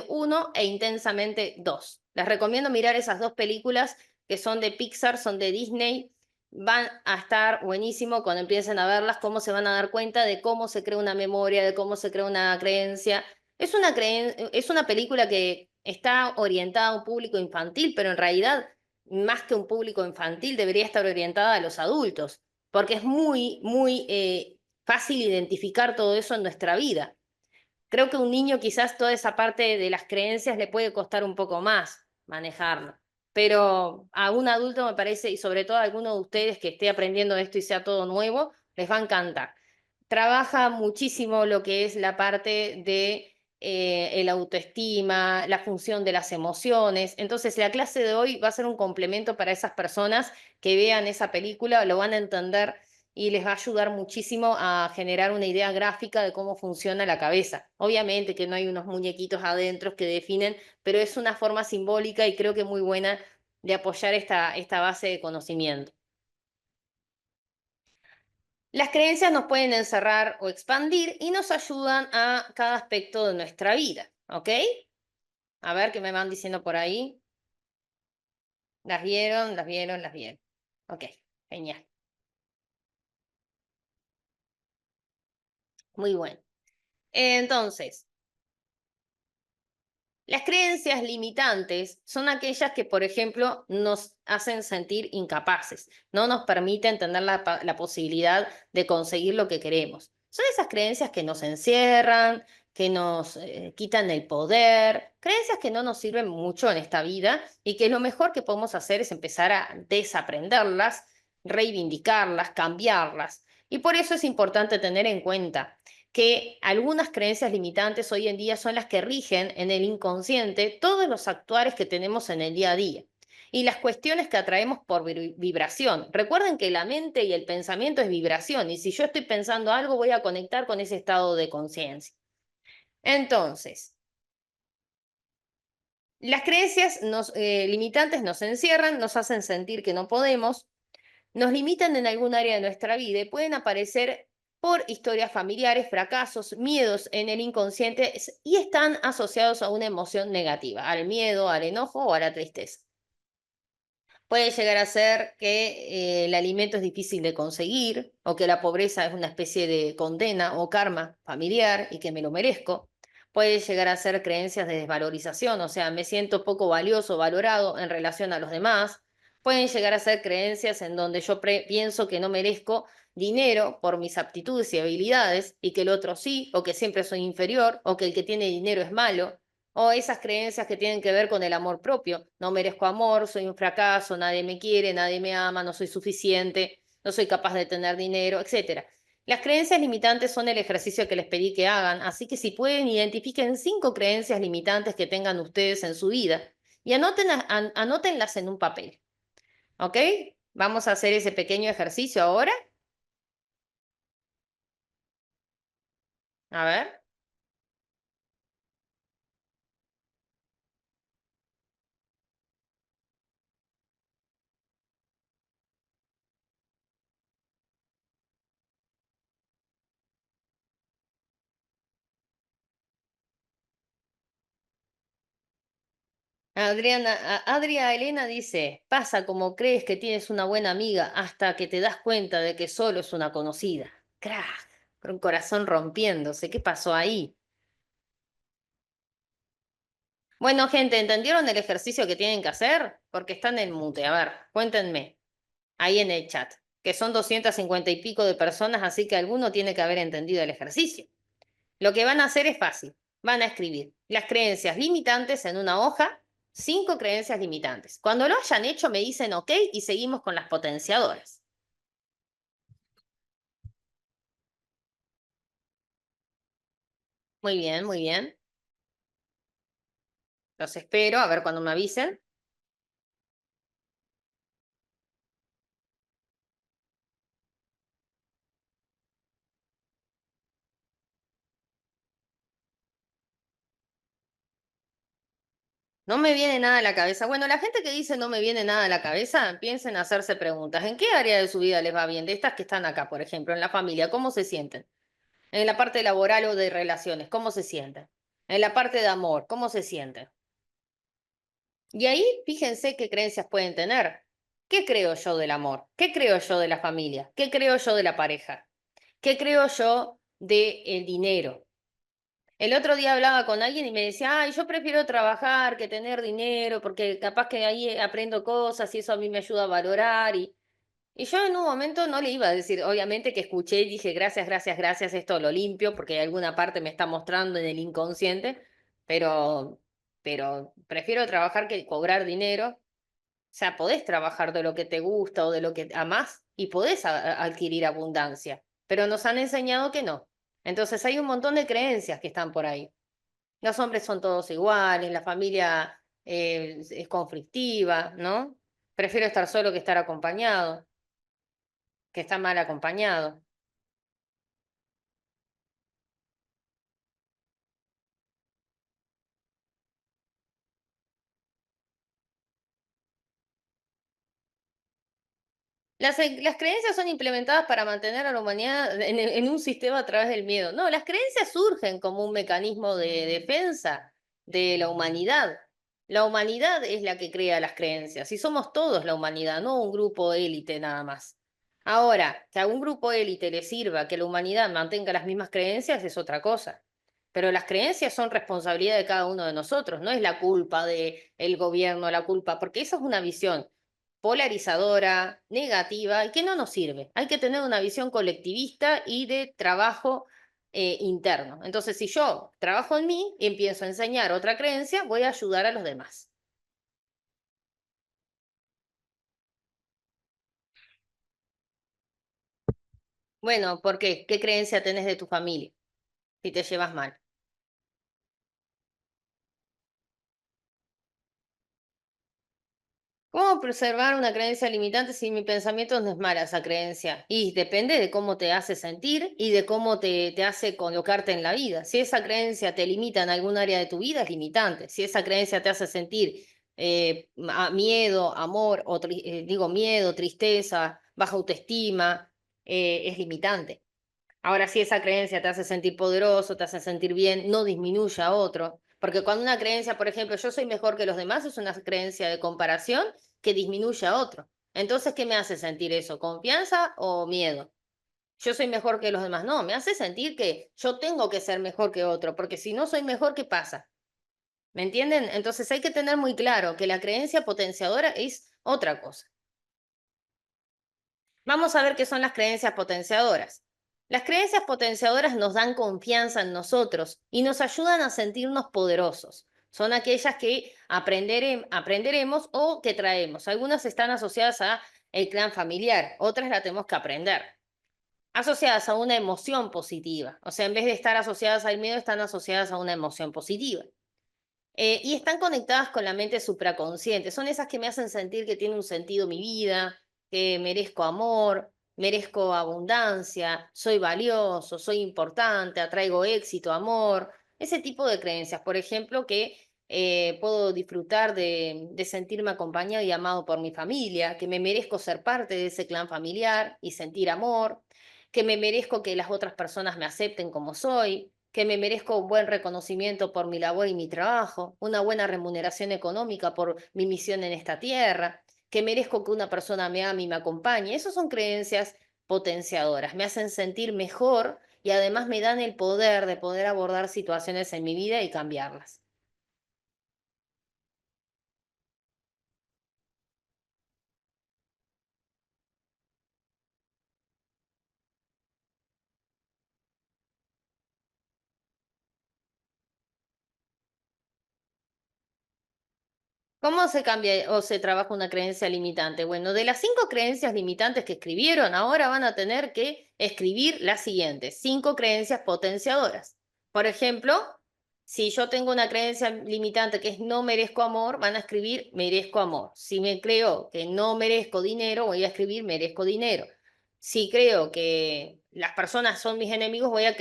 uno e Intensamente 2. Les recomiendo mirar esas dos películas que son de Pixar, son de Disney. Van a estar buenísimo cuando empiecen a verlas, cómo se van a dar cuenta de cómo se crea una memoria, de cómo se crea una creencia. Es una película que está orientada a un público infantil, pero en realidad, más que un público infantil, debería estar orientada a los adultos, porque es muy fácil identificar todo eso en nuestra vida. Creo que a un niño quizás toda esa parte de las creencias le puede costar un poco más manejarlo, pero a un adulto me parece, y sobre todo a alguno de ustedes que esté aprendiendo esto y sea todo nuevo, les va a encantar. Trabaja muchísimo lo que es la parte de el autoestima, la función de las emociones. Entonces, la clase de hoy va a ser un complemento para esas personas que vean esa película, lo van a entender y les va a ayudar muchísimo a generar una idea gráfica de cómo funciona la cabeza. Obviamente que no hay unos muñequitos adentro que definen, pero es una forma simbólica y creo que muy buena de apoyar esta base de conocimiento. Las creencias nos pueden encerrar o expandir y nos ayudan a cada aspecto de nuestra vida, ¿ok? A ver qué me van diciendo por ahí. ¿Las vieron? ¿Las vieron? ¿Las vieron? Ok, genial. Muy bueno. Entonces, las creencias limitantes son aquellas que, por ejemplo, nos hacen sentir incapaces, no nos permiten tener la posibilidad de conseguir lo que queremos. Son esas creencias que nos encierran, que nos quitan el poder, creencias que no nos sirven mucho en esta vida y que lo mejor que podemos hacer es empezar a desaprenderlas, reivindicarlas, cambiarlas. Y por eso es importante tener en cuenta que algunas creencias limitantes hoy en día son las que rigen en el inconsciente todos los actuares que tenemos en el día a día y las cuestiones que atraemos por vibración. Recuerden que la mente y el pensamiento es vibración y si yo estoy pensando algo voy a conectar con ese estado de conciencia. Entonces, las creencias limitantes nos encierran, nos hacen sentir que no podemos, nos limitan en algún área de nuestra vida y pueden aparecer por historias familiares, fracasos, miedos en el inconsciente y están asociados a una emoción negativa, al miedo, al enojo o a la tristeza. Puede llegar a ser que el alimento es difícil de conseguir o que la pobreza es una especie de condena o karma familiar y que me lo merezco. Puede llegar a ser creencias de desvalorización, o sea, me siento poco valioso, valorado en relación a los demás. Pueden llegar a ser creencias en donde yo pienso que no merezco dinero por mis aptitudes y habilidades y que el otro sí, o que siempre soy inferior, o que el que tiene dinero es malo, o esas creencias que tienen que ver con el amor propio. No merezco amor, soy un fracaso, nadie me quiere, nadie me ama, no soy suficiente, no soy capaz de tener dinero, etcétera. Las creencias limitantes son el ejercicio que les pedí que hagan, así que si pueden, identifiquen 5 creencias limitantes que tengan ustedes en su vida y anótenlas en un papel. ¿Ok? Vamos a hacer ese pequeño ejercicio ahora. A ver. Adria Elena dice, pasa como crees que tienes una buena amiga hasta que te das cuenta de que solo es una conocida. Crack, con un corazón rompiéndose. ¿Qué pasó ahí? Bueno, gente, ¿entendieron el ejercicio que tienen que hacer? Porque están en mute. A ver, cuéntenme, ahí en el chat, que son 250 y pico de personas, así que alguno tiene que haber entendido el ejercicio. Lo que van a hacer es fácil. Van a escribir las creencias limitantes en una hoja, 5 creencias limitantes. Cuando lo hayan hecho, me dicen OK y seguimos con las potenciadoras. Muy bien, muy bien. Los espero, a ver cuando me avisen. No me viene nada a la cabeza. Bueno, la gente que dice no me viene nada a la cabeza, piensen hacerse preguntas. ¿En qué área de su vida les va bien? De estas que están acá, por ejemplo, en la familia, ¿cómo se sienten? En la parte laboral o de relaciones, ¿cómo se sienten? En la parte de amor, ¿cómo se sienten? Y ahí fíjense qué creencias pueden tener. ¿Qué creo yo del amor? ¿Qué creo yo de la familia? ¿Qué creo yo de la pareja? ¿Qué creo yo del dinero? El otro día hablaba con alguien y me decía, ay, yo prefiero trabajar que tener dinero porque capaz que ahí aprendo cosas y eso a mí me ayuda a valorar. Y yo en un momento no le iba a decir, obviamente que escuché y dije, gracias, gracias, gracias, esto lo limpio porque alguna parte me está mostrando en el inconsciente, pero, pero prefiero trabajar que cobrar dinero. O sea, podés trabajar de lo que te gusta o de lo que amás y podés adquirir abundancia, pero nos han enseñado que no. Entonces hay un montón de creencias que están por ahí. Los hombres son todos iguales, la familia es conflictiva, ¿no? Prefiero estar solo que estar acompañado, que estar mal acompañado. Las creencias son implementadas para mantener a la humanidad en un sistema a través del miedo. No, las creencias surgen como un mecanismo de defensa de la humanidad. La humanidad es la que crea las creencias y somos todos la humanidad, no un grupo élite nada más. Ahora, que a un grupo élite le sirva que la humanidad mantenga las mismas creencias es otra cosa. Pero las creencias son responsabilidad de cada uno de nosotros, no es la culpa del gobierno, la culpa, porque esa es una visión polarizadora, negativa y que no nos sirve. Hay que tener una visión colectivista y de trabajo interno. Entonces, si yo trabajo en mí y empiezo a enseñar otra creencia, voy a ayudar a los demás. Bueno, ¿por qué? ¿Qué creencia tenés de tu familia si te llevas mal? ¿Cómo preservar una creencia limitante si mi pensamiento no es mala esa creencia? Y depende de cómo te hace sentir y de cómo te hace colocarte en la vida. Si esa creencia te limita en algún área de tu vida, es limitante. Si esa creencia te hace sentir miedo, amor, o digo miedo, tristeza, baja autoestima, es limitante. Ahora, si esa creencia te hace sentir poderoso, te hace sentir bien, no disminuye a otro. Porque cuando una creencia, por ejemplo, yo soy mejor que los demás, es una creencia de comparación que disminuye a otro. Entonces, ¿qué me hace sentir eso? ¿Confianza o miedo? Yo soy mejor que los demás. No, me hace sentir que yo tengo que ser mejor que otro, porque si no soy mejor, ¿qué pasa? ¿Me entienden? Entonces hay que tener muy claro que la creencia potenciadora es otra cosa. Vamos a ver qué son las creencias potenciadoras. Las creencias potenciadoras nos dan confianza en nosotros y nos ayudan a sentirnos poderosos. Son aquellas que aprenderemos o que traemos. Algunas están asociadas a el clan familiar, otras las tenemos que aprender. Asociadas a una emoción positiva. O sea, en vez de estar asociadas al miedo, están asociadas a una emoción positiva. Y están conectadas con la mente supraconsciente. Son esas que me hacen sentir que tiene un sentido mi vida, que merezco amor, merezco abundancia, soy valioso, soy importante, atraigo éxito, amor. Ese tipo de creencias, por ejemplo, que puedo disfrutar de sentirme acompañado y amado por mi familia, que me merezco ser parte de ese clan familiar y sentir amor, que me merezco que las otras personas me acepten como soy, que me merezco un buen reconocimiento por mi labor y mi trabajo, una buena remuneración económica por mi misión en esta tierra, que merezco que una persona me ame y me acompañe. Esas son creencias potenciadoras, me hacen sentir mejor y además me dan el poder de poder abordar situaciones en mi vida y cambiarlas. ¿Cómo se cambia o se trabaja una creencia limitante? Bueno, de las 5 creencias limitantes que escribieron, ahora van a tener que escribir las siguientes, 5 creencias potenciadoras. Por ejemplo, si yo tengo una creencia limitante que es no merezco amor, van a escribir merezco amor. Si me creo que no merezco dinero, voy a escribir merezco dinero. Si creo que las personas son mis enemigos, voy a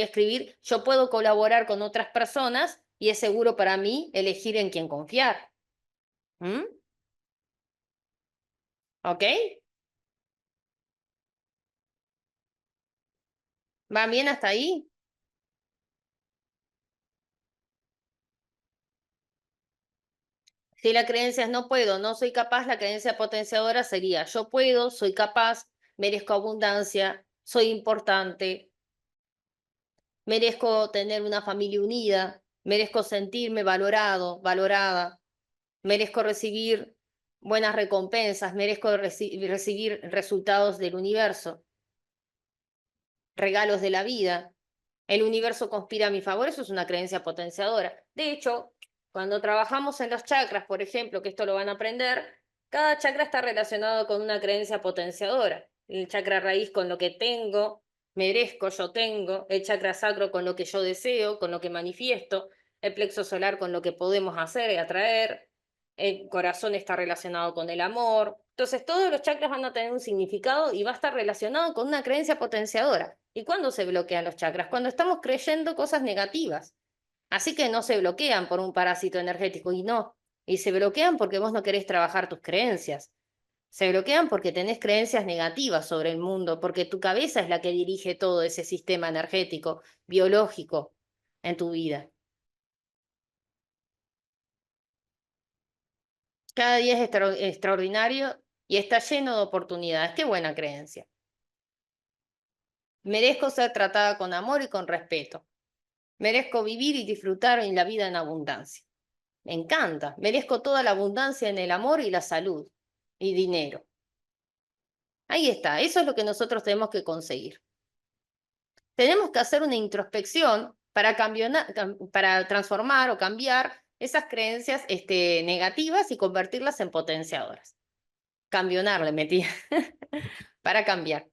escribir yo puedo colaborar con otras personas y es seguro para mí elegir en quién confiar. ¿Mm? ¿Ok? ¿Van bien hasta ahí? Si la creencia es no puedo, no soy capaz, la creencia potenciadora sería yo puedo, soy capaz, merezco abundancia, soy importante, merezco tener una familia unida, merezco sentirme valorado, valorada, merezco recibir buenas recompensas, merezco recibir resultados del universo, regalos de la vida. El universo conspira a mi favor, eso es una creencia potenciadora. De hecho, cuando trabajamos en los chakras, por ejemplo, que esto lo van a aprender, cada chakra está relacionado con una creencia potenciadora. El chakra raíz con lo que tengo, merezco, yo tengo, el chakra sacro con lo que yo deseo, con lo que manifiesto, el plexo solar con lo que podemos hacer y atraer, el corazón está relacionado con el amor. Entonces, todos los chakras van a tener un significado y va a estar relacionado con una creencia potenciadora. ¿Y cuándo se bloquean los chakras? Cuando estamos creyendo cosas negativas. Así que no se bloquean por un parásito energético y no. Y se bloquean porque vos no querés trabajar tus creencias. Se bloquean porque tenés creencias negativas sobre el mundo, porque tu cabeza es la que dirige todo ese sistema energético, biológico en tu vida. Cada día es extraordinario y está lleno de oportunidades. Qué buena creencia. Merezco ser tratada con amor y con respeto. Merezco vivir y disfrutar en la vida en abundancia. Me encanta. Merezco toda la abundancia en el amor y la salud y dinero. Ahí está. Eso es lo que nosotros tenemos que conseguir. Tenemos que hacer una introspección para transformar o cambiar esas creencias negativas y convertirlas en potenciadoras. Cambiar, le metí. Para cambiar.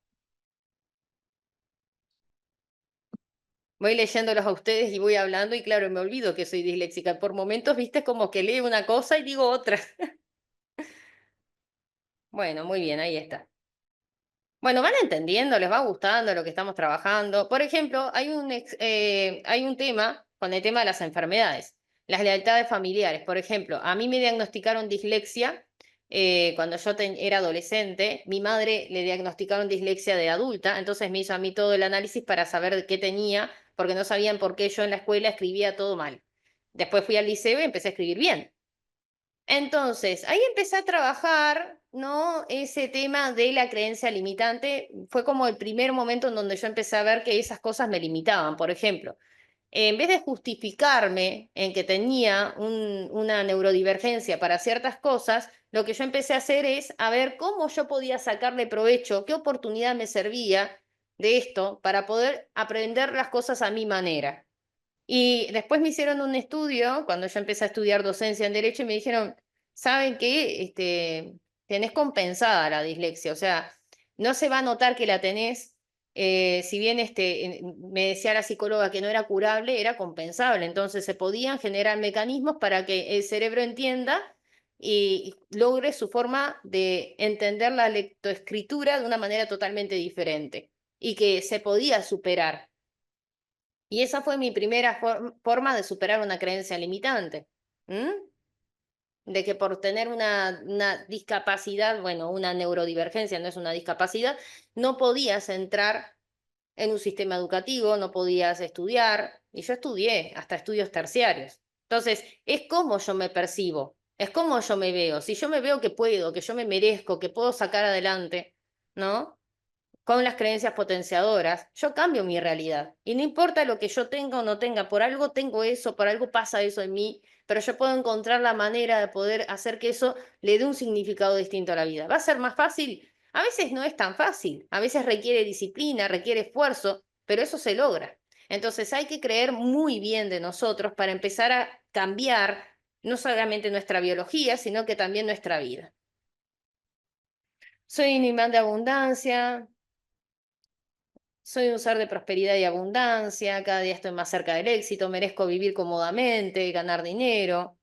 Voy leyéndolos a ustedes y voy hablando y claro, me olvido que soy disléxica. Por momentos, viste, como que leo una cosa y digo otra. Bueno, muy bien, ahí está. Bueno, van entendiendo, les va gustando lo que estamos trabajando. Por ejemplo, hay un tema con el tema de las enfermedades, las lealtades familiares. Por ejemplo, a mí me diagnosticaron dislexia cuando yo era adolescente. Mi madre le diagnosticaron dislexia de adulta, entonces me hizo a mí todo el análisis para saber qué tenía, porque no sabían por qué yo en la escuela escribía todo mal. Después fui al liceo y empecé a escribir bien. Entonces, ahí empecé a trabajar, ¿no? Ese tema de la creencia limitante fue como el primer momento en donde yo empecé a ver que esas cosas me limitaban. Por ejemplo, en vez de justificarme en que tenía una neurodivergencia para ciertas cosas, lo que yo empecé a hacer es a ver cómo yo podía sacarle provecho, qué oportunidad me servía de esto para poder aprender las cosas a mi manera. Y después me hicieron un estudio, cuando yo empecé a estudiar docencia en Derecho, y me dijeron, ¿saben qué? Tenés compensada la dislexia, o sea, no se va a notar que la tenés, si bien me decía la psicóloga que no era curable, era compensable, entonces se podían generar mecanismos para que el cerebro entienda y logre su forma de entender la lectoescritura de una manera totalmente diferente, y que se podía superar. Y esa fue mi primera forma de superar una creencia limitante. ¿M? De que por tener una discapacidad, bueno, una neurodivergencia no es una discapacidad, no podías entrar en un sistema educativo, no podías estudiar, y yo estudié hasta estudios terciarios. Entonces, es como yo me percibo, es como yo me veo. Si yo me veo que puedo, que yo me merezco, que puedo sacar adelante, ¿no? Con las creencias potenciadoras, yo cambio mi realidad. Y no importa lo que yo tenga o no tenga, por algo tengo eso, por algo pasa eso en mí, pero yo puedo encontrar la manera de poder hacer que eso le dé un significado distinto a la vida. ¿Va a ser más fácil? A veces no es tan fácil, a veces requiere disciplina, requiere esfuerzo, pero eso se logra. Entonces hay que creer muy bien de nosotros para empezar a cambiar no solamente nuestra biología, sino que también nuestra vida. Soy un imán de abundancia, soy un ser de prosperidad y abundancia, cada día estoy más cerca del éxito, merezco vivir cómodamente, ganar dinero.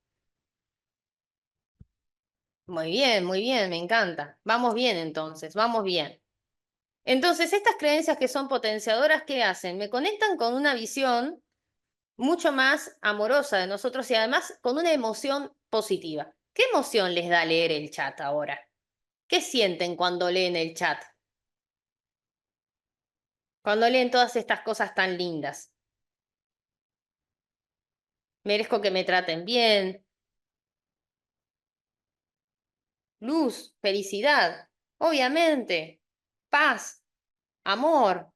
Muy bien, me encanta. Vamos bien entonces, vamos bien. Entonces, estas creencias que son potenciadoras, ¿qué hacen? Me conectan con una visión mucho más amorosa de nosotros y además con una emoción positiva. ¿Qué emoción les da leer el chat ahora? ¿Qué sienten cuando leen el chat? Cuando leen todas estas cosas tan lindas. Merezco que me traten bien, luz, felicidad, obviamente, paz, amor,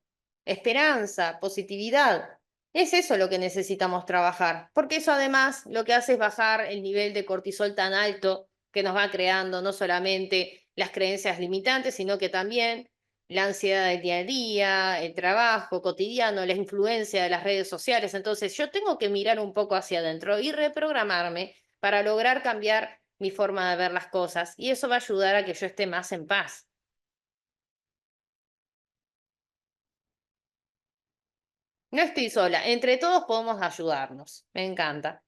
esperanza, positividad. Es eso lo que necesitamos trabajar, porque eso además lo que hace es bajar el nivel de cortisol tan alto que nos va creando no solamente las creencias limitantes, sino que también la ansiedad del día a día, el trabajo cotidiano, la influencia de las redes sociales. Entonces yo tengo que mirar un poco hacia adentro y reprogramarme para lograr cambiar mi forma de ver las cosas y eso va a ayudar a que yo esté más en paz. No estoy sola, entre todos podemos ayudarnos. Me encanta.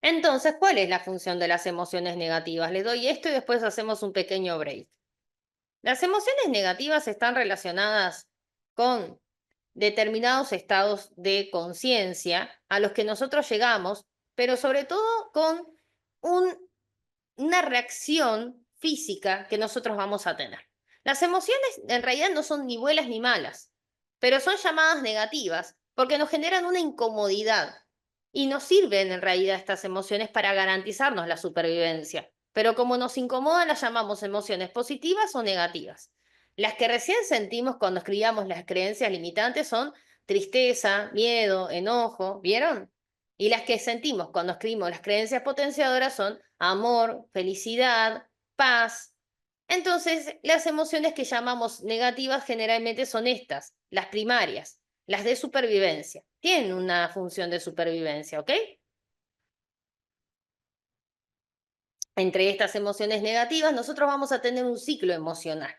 Entonces, ¿cuál es la función de las emociones negativas? Le doy esto y después hacemos un pequeño break. Las emociones negativas están relacionadas con determinados estados de conciencia a los que nosotros llegamos, pero sobre todo con un una reacción física que nosotros vamos a tener. Las emociones en realidad no son ni buenas ni malas, pero son llamadas negativas porque nos generan una incomodidad. Y nos sirven en realidad estas emociones para garantizarnos la supervivencia. Pero como nos incomodan, las llamamos emociones positivas o negativas. Las que recién sentimos cuando escribíamos las creencias limitantes son tristeza, miedo, enojo, ¿vieron? Y las que sentimos cuando escribimos las creencias potenciadoras son amor, felicidad, paz. Entonces, las emociones que llamamos negativas generalmente son estas, las primarias, las de supervivencia. Tienen una función de supervivencia, ¿ok? Entre estas emociones negativas, nosotros vamos a tener un ciclo emocional.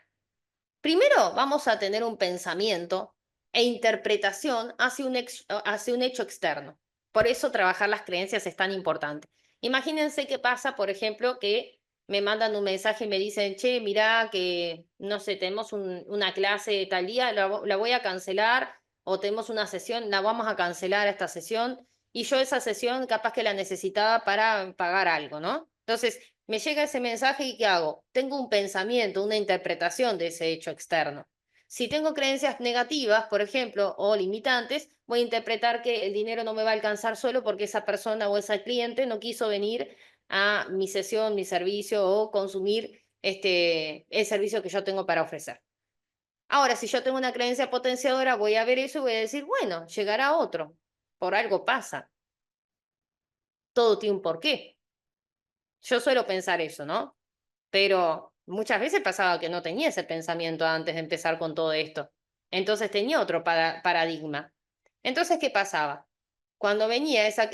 Primero vamos a tener un pensamiento e interpretación hacia un hecho externo. Por eso trabajar las creencias es tan importante. Imagínense qué pasa, por ejemplo, que me mandan un mensaje y me dicen, che, mirá que, no sé, tenemos una clase tal día, la voy a cancelar, o tenemos una sesión, la vamos a cancelar esta sesión, y yo esa sesión capaz que la necesitaba para pagar algo, ¿no? Entonces, me llega ese mensaje y ¿qué hago? Tengo un pensamiento, una interpretación de ese hecho externo. Si tengo creencias negativas, por ejemplo, o limitantes, voy a interpretar que el dinero no me va a alcanzar solo porque esa persona o ese cliente no quiso venir a mi sesión, mi servicio o consumir el servicio que yo tengo para ofrecer. Ahora, si yo tengo una creencia potenciadora, voy a ver eso y voy a decir, bueno, llegará otro. Por algo pasa. Todo tiene un porqué. Yo suelo pensar eso, ¿no? Pero muchas veces pasaba que no tenía ese pensamiento antes de empezar con todo esto. Entonces tenía otro paradigma. Entonces, ¿qué pasaba? Cuando venía esa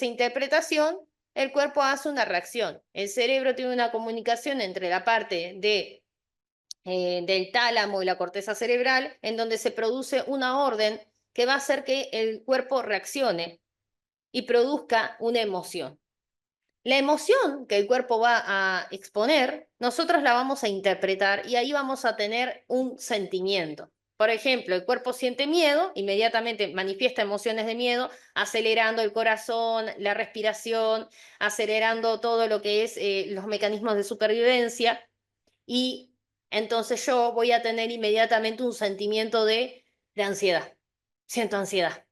interpretación, el cuerpo hace una reacción. El cerebro tiene una comunicación entre la parte del tálamo y la corteza cerebral, en donde se produce una orden que va a hacer que el cuerpo reaccione y produzca una emoción. La emoción que el cuerpo va a exponer, nosotros la vamos a interpretar y ahí vamos a tener un sentimiento. Por ejemplo, el cuerpo siente miedo, inmediatamente manifiesta emociones de miedo, acelerando el corazón, la respiración, acelerando todo lo que es los mecanismos de supervivencia y entonces yo voy a tener inmediatamente un sentimiento de ansiedad. Siento ansiedad.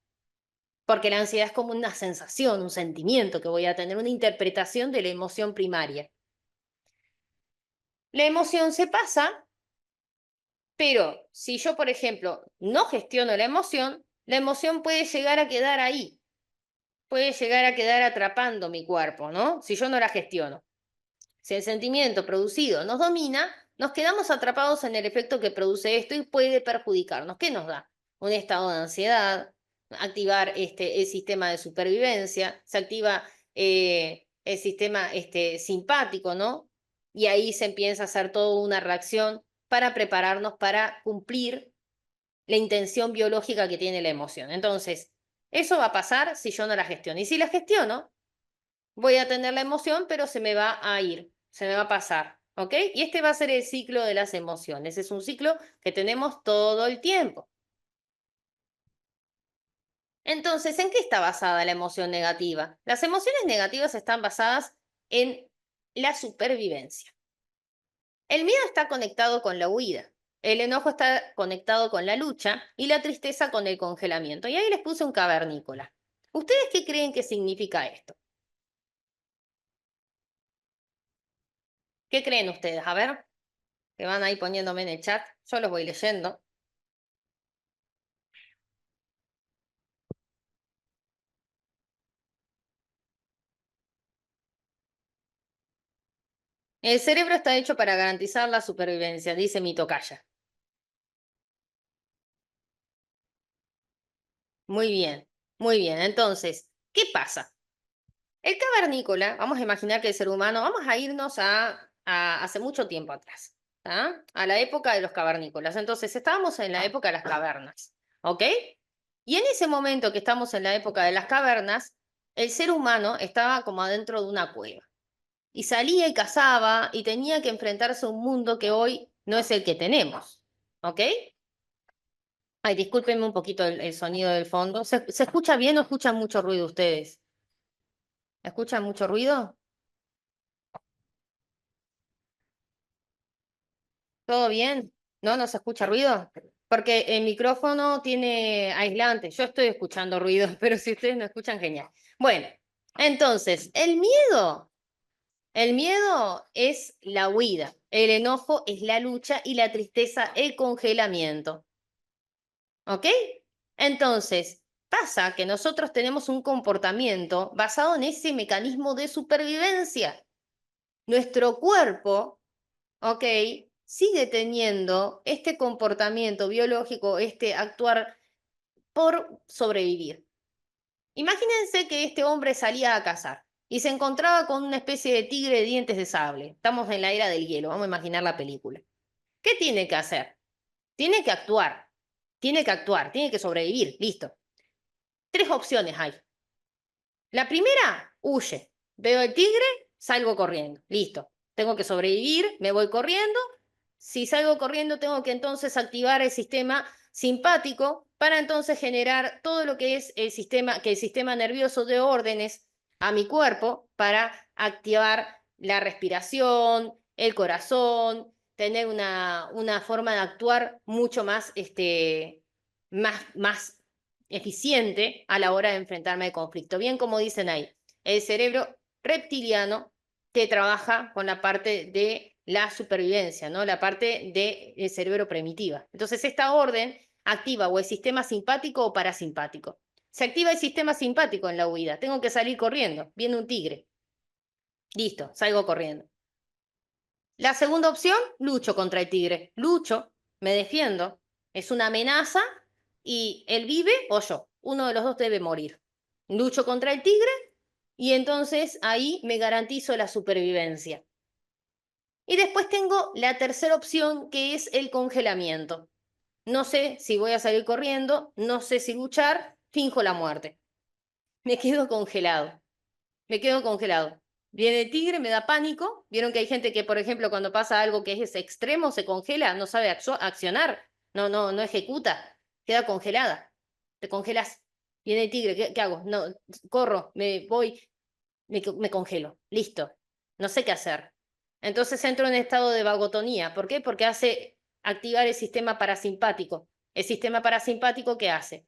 Porque la ansiedad es como una sensación, un sentimiento que voy a tener, una interpretación de la emoción primaria. La emoción se pasa, pero si yo, por ejemplo, no gestiono la emoción puede llegar a quedar ahí, puede llegar a quedar atrapando mi cuerpo, ¿no? Si yo no la gestiono. Si el sentimiento producido nos domina, nos quedamos atrapados en el efecto que produce esto y puede perjudicarnos. ¿Qué nos da? Un estado de ansiedad, activar el sistema de supervivencia, se activa el sistema simpático, ¿no? Y ahí se empieza a hacer toda una reacción para prepararnos para cumplir la intención biológica que tiene la emoción. Entonces, eso va a pasar si yo no la gestiono. Y si la gestiono, voy a tener la emoción, pero se me va a ir, se me va a pasar, ¿ok? Y este va a ser el ciclo de las emociones. Es un ciclo que tenemos todo el tiempo. Entonces, ¿en qué está basada la emoción negativa? Las emociones negativas están basadas en la supervivencia. El miedo está conectado con la huida. El enojo está conectado con la lucha y la tristeza con el congelamiento. Y ahí les puse un cavernícola. ¿Ustedes qué creen que significa esto? ¿Qué creen ustedes? A ver, que van ahí poniéndome en el chat. Yo los voy leyendo. El cerebro está hecho para garantizar la supervivencia, dice mi tocaya. Muy bien, muy bien. Entonces, ¿qué pasa? El cavernícola, vamos a imaginar que el ser humano, vamos a irnos a hace mucho tiempo atrás, ¿tá? A la época de los cavernícolas. Entonces, estábamos en la época de las cavernas, ¿ok? Y en ese momento que estamos en la época de las cavernas, el ser humano estaba como adentro de una cueva. Y salía y cazaba y tenía que enfrentarse a un mundo que hoy no es el que tenemos, ¿ok? Ay, discúlpenme un poquito el sonido del fondo. ¿Se escucha bien o escuchan mucho ruido ustedes? ¿Escuchan mucho ruido? ¿Todo bien? ¿No? ¿No se escucha ruido? Porque el micrófono tiene aislante. Yo estoy escuchando ruido, pero si ustedes no escuchan, genial. Bueno, entonces, el miedo es la huida, el enojo es la lucha y la tristeza el congelamiento. ¿Ok? Entonces, pasa que nosotros tenemos un comportamiento basado en ese mecanismo de supervivencia. Nuestro cuerpo, ¿ok? Sigue teniendo este comportamiento biológico, este actuar por sobrevivir. Imagínense que este hombre salía a cazar y se encontraba con una especie de tigre de dientes de sable. Estamos en la era del hielo, vamos a imaginar la película. ¿Qué tiene que hacer? Tiene que actuar, tiene que sobrevivir, listo. Tres opciones hay. La primera, huye. Veo el tigre, salgo corriendo, listo. Tengo que sobrevivir, me voy corriendo. Si salgo corriendo, tengo que entonces activar el sistema simpático para entonces generar todo lo que es que el sistema nervioso dé órdenes a mi cuerpo para activar la respiración, el corazón, tener una forma de actuar mucho más, más eficiente a la hora de enfrentarme al conflicto. Bien, como dicen ahí, el cerebro reptiliano que trabaja con la parte de la supervivencia, ¿no? La parte del cerebro primitiva. Entonces, esta orden activa o el sistema simpático o parasimpático. Se activa el sistema simpático en la huida. Tengo que salir corriendo. Viene un tigre. Listo, salgo corriendo. La segunda opción, lucho contra el tigre. Lucho, me defiendo. Es una amenaza y él vive o yo. Uno de los dos debe morir. Lucho contra el tigre y entonces ahí me garantizo la supervivencia. Y después tengo la tercera opción, que es el congelamiento. No sé si voy a salir corriendo, no sé si luchar, finjo la muerte. Me quedo congelado. Me quedo congelado. Viene el tigre, me da pánico. Vieron que hay gente que, por ejemplo, cuando pasa algo que es extremo, se congela, no sabe accionar, no ejecuta, queda congelada. Te congelas. Viene el tigre, ¿qué hago? No, corro, me voy, me congelo. Listo. No sé qué hacer. Entonces entro en estado de vagotonía. ¿Por qué? Porque hace activar el sistema parasimpático. ¿El sistema parasimpático qué hace?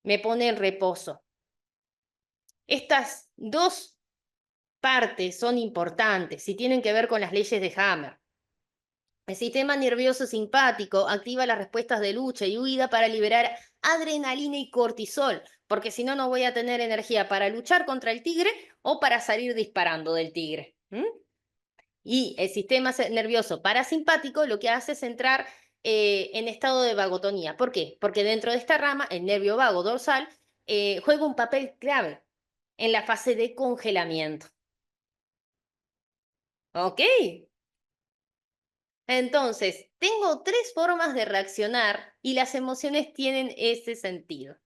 Me pone en reposo. Estas dos partes son importantes y tienen que ver con las leyes de Hammer. El sistema nervioso simpático activa las respuestas de lucha y huida para liberar adrenalina y cortisol, porque si no, no voy a tener energía para luchar contra el tigre o para salir disparando del tigre. Y el sistema nervioso parasimpático lo que hace es entrar en estado de vagotonía. ¿Por qué? Porque dentro de esta rama, el nervio vago dorsal juega un papel clave en la fase de congelamiento. ¿Ok? Entonces, tengo tres formas de reaccionar y las emociones tienen ese sentido.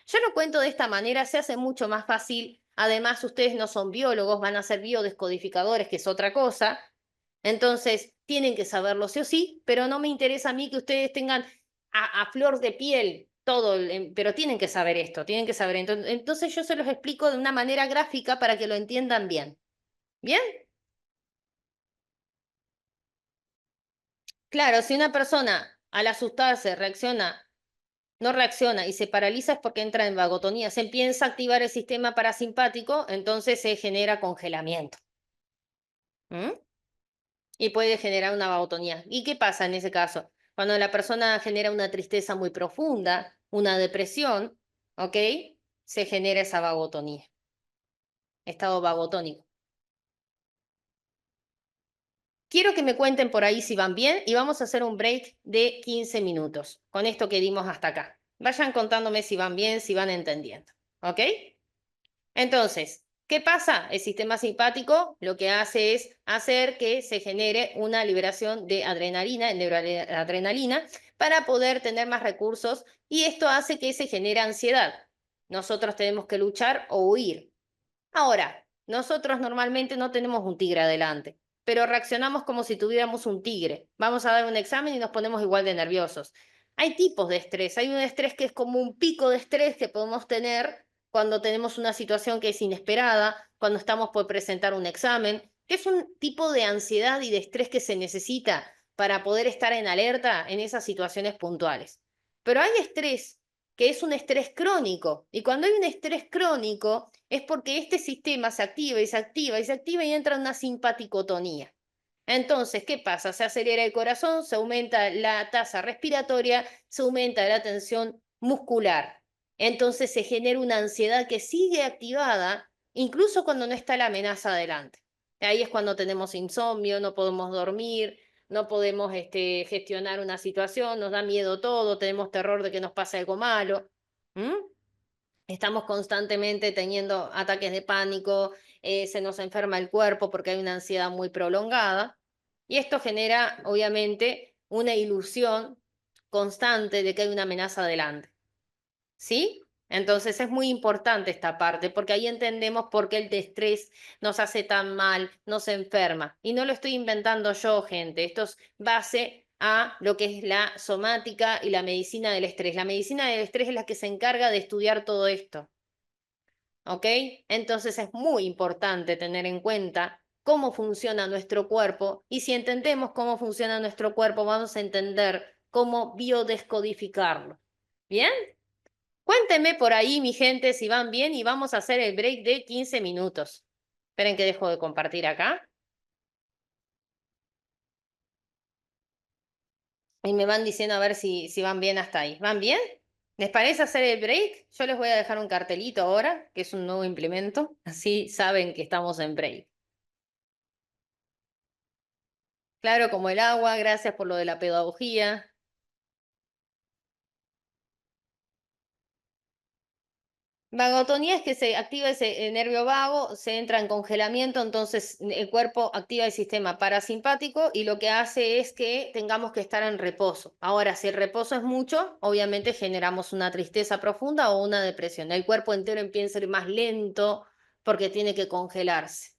Yo lo cuento de esta manera, se hace mucho más fácil. Además, ustedes no son biólogos, van a ser biodescodificadores, que es otra cosa. Entonces, tienen que saberlo sí o sí, pero no me interesa a mí que ustedes tengan a flor de piel todo, pero tienen que saber esto, tienen que saber. Entonces, yo se los explico de una manera gráfica para que lo entiendan bien. ¿Bien? Claro, si una persona al asustarse no reacciona y se paraliza es porque entra en vagotonía. Se empieza a activar el sistema parasimpático, entonces se genera congelamiento. ¿Mm? Y puede generar una vagotonía. ¿Y qué pasa en ese caso? Cuando la persona genera una tristeza muy profunda, una depresión, ¿ok? Se genera esa vagotonía, estado vagotónico. Quiero que me cuenten por ahí si van bien y vamos a hacer un break de 15 minutos con esto que dimos hasta acá. Vayan contándome si van bien, si van entendiendo. ¿Ok? Entonces, ¿qué pasa? El sistema simpático lo que hace es hacer que se genere una liberación de adrenalina, neuroadrenalina, para poder tener más recursos y esto hace que se genere ansiedad. Nosotros tenemos que luchar o huir. Ahora, nosotros normalmente no tenemos un tigre adelante, pero reaccionamos como si tuviéramos un tigre. Vamos a dar un examen y nos ponemos igual de nerviosos. Hay tipos de estrés. Hay un estrés que es como un pico de estrés que podemos tener cuando tenemos una situación que es inesperada, cuando estamos por presentar un examen, que es un tipo de ansiedad y de estrés que se necesita para poder estar en alerta en esas situaciones puntuales. Pero hay estrés que es un estrés crónico, y cuando hay un estrés crónico, es porque este sistema se activa y se activa y se activa y entra en una simpaticotonía. Entonces, ¿qué pasa? Se acelera el corazón, se aumenta la tasa respiratoria, se aumenta la tensión muscular. Entonces se genera una ansiedad que sigue activada incluso cuando no está la amenaza adelante. Ahí es cuando tenemos insomnio, no podemos dormir, no podemos gestionar una situación, nos da miedo todo, tenemos terror de que nos pase algo malo. ¿Mm? Estamos constantemente teniendo ataques de pánico, se nos enferma el cuerpo porque hay una ansiedad muy prolongada y esto genera, obviamente, una ilusión constante de que hay una amenaza adelante. ¿Sí? Entonces es muy importante esta parte porque ahí entendemos por qué el estrés nos hace tan mal, nos enferma. Y no lo estoy inventando yo, gente. Esto es base a lo que es la somática y la medicina del estrés. La medicina del estrés es la que se encarga de estudiar todo esto. ¿Ok? Entonces es muy importante tener en cuenta cómo funciona nuestro cuerpo y si entendemos cómo funciona nuestro cuerpo, vamos a entender cómo biodescodificarlo. ¿Bien? Cuéntenme por ahí, mi gente, si van bien y vamos a hacer el break de 15 minutos. Esperen que dejo de compartir acá y me van diciendo a ver si van bien hasta ahí. ¿Van bien? ¿Les parece hacer el break? Yo les voy a dejar un cartelito ahora, que es un nuevo implemento, así saben que estamos en break. Claro, como el agua, gracias por lo de la pedagogía. Vagotonía es que se activa ese nervio vago, se entra en congelamiento, entonces el cuerpo activa el sistema parasimpático y lo que hace es que tengamos que estar en reposo. Ahora, si el reposo es mucho, obviamente generamos una tristeza profunda o una depresión. El cuerpo entero empieza a ir más lento porque tiene que congelarse.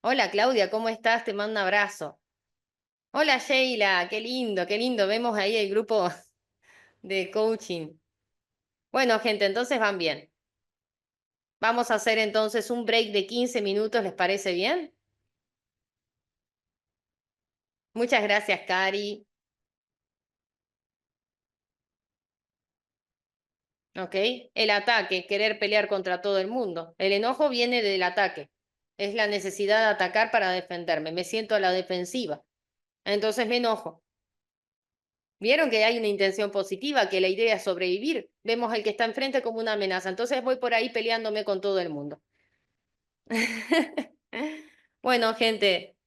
Hola Claudia, ¿cómo estás? Te mando un abrazo. Hola Sheila, qué lindo, qué lindo. Vemos ahí el grupo de coaching. Bueno, gente, entonces van bien. Vamos a hacer entonces un break de 15 minutos, ¿les parece bien? Muchas gracias, Cari. ¿Ok? El ataque, querer pelear contra todo el mundo. El enojo viene del ataque. Es la necesidad de atacar para defenderme. Me siento a la defensiva. Entonces me enojo. ¿Vieron que hay una intención positiva, que la idea es sobrevivir? Vemos al que está enfrente como una amenaza. Entonces voy por ahí peleándome con todo el mundo. Bueno, gente,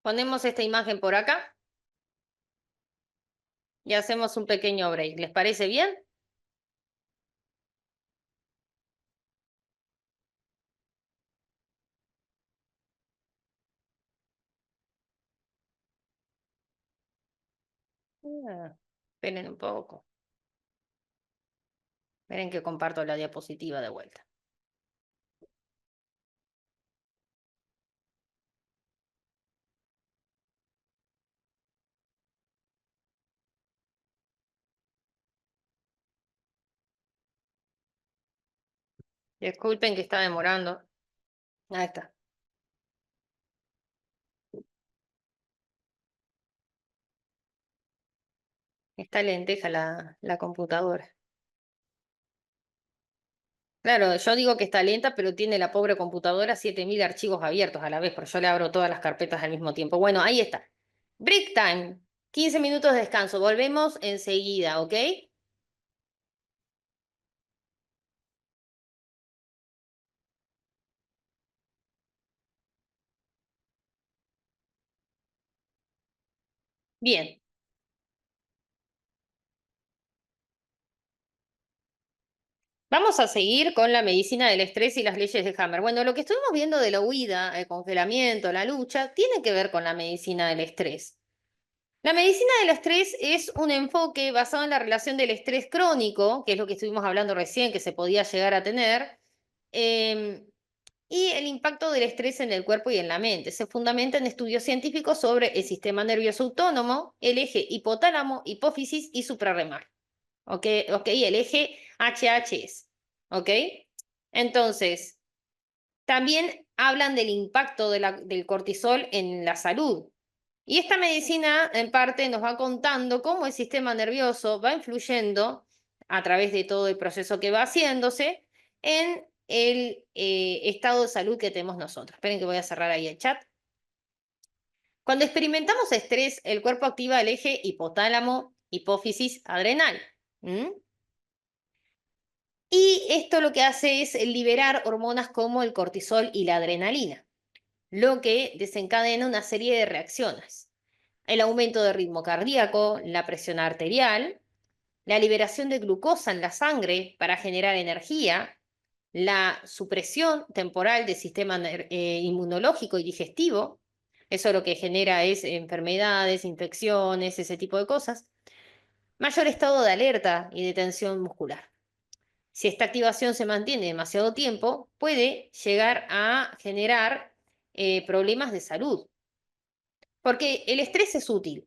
ponemos esta imagen por acá y hacemos un pequeño break. ¿Les parece bien? Ah, esperen un poco. Esperen que comparto la diapositiva de vuelta. Disculpen que está demorando. Ahí está. Está lenteja la computadora. Claro, yo digo que está lenta, pero tiene la pobre computadora 7000 archivos abiertos a la vez, porque yo le abro todas las carpetas al mismo tiempo. Bueno, ahí está. Break time. 15 minutos de descanso. Volvemos enseguida, ¿ok? Bien. Vamos a seguir con la medicina del estrés y las leyes de Hammer. Bueno, lo que estuvimos viendo de la huida, el congelamiento, la lucha, tiene que ver con la medicina del estrés. La medicina del estrés es un enfoque basado en la relación del estrés crónico, que es lo que estuvimos hablando recién, que se podía llegar a tener, em, y el impacto del estrés en el cuerpo y en la mente. Se fundamenta en estudios científicos sobre el sistema nervioso autónomo, el eje hipotálamo, hipófisis y suprarrenal. ¿Ok? ¿Ok? El eje HHS. ¿Ok? Entonces, también hablan del impacto del cortisol en la salud. Y esta medicina, en parte, nos va contando cómo el sistema nervioso va influyendo a través de todo el proceso que va haciéndose en el estado de salud que tenemos nosotros. Esperen que voy a cerrar ahí el chat. Cuando experimentamos estrés, el cuerpo activa el eje hipotálamo, hipófisis, adrenal. ¿Mm? Y esto lo que hace es liberar hormonas como el cortisol y la adrenalina, lo que desencadena una serie de reacciones. El aumento del ritmo cardíaco, la presión arterial, la liberación de glucosa en la sangre para generar energía, la supresión temporal del sistema inmunológico y digestivo. Eso lo que genera es enfermedades, infecciones, ese tipo de cosas. Mayor estado de alerta y de tensión muscular. Si esta activación se mantiene demasiado tiempo, puede llegar a generar problemas de salud. Porque el estrés es útil.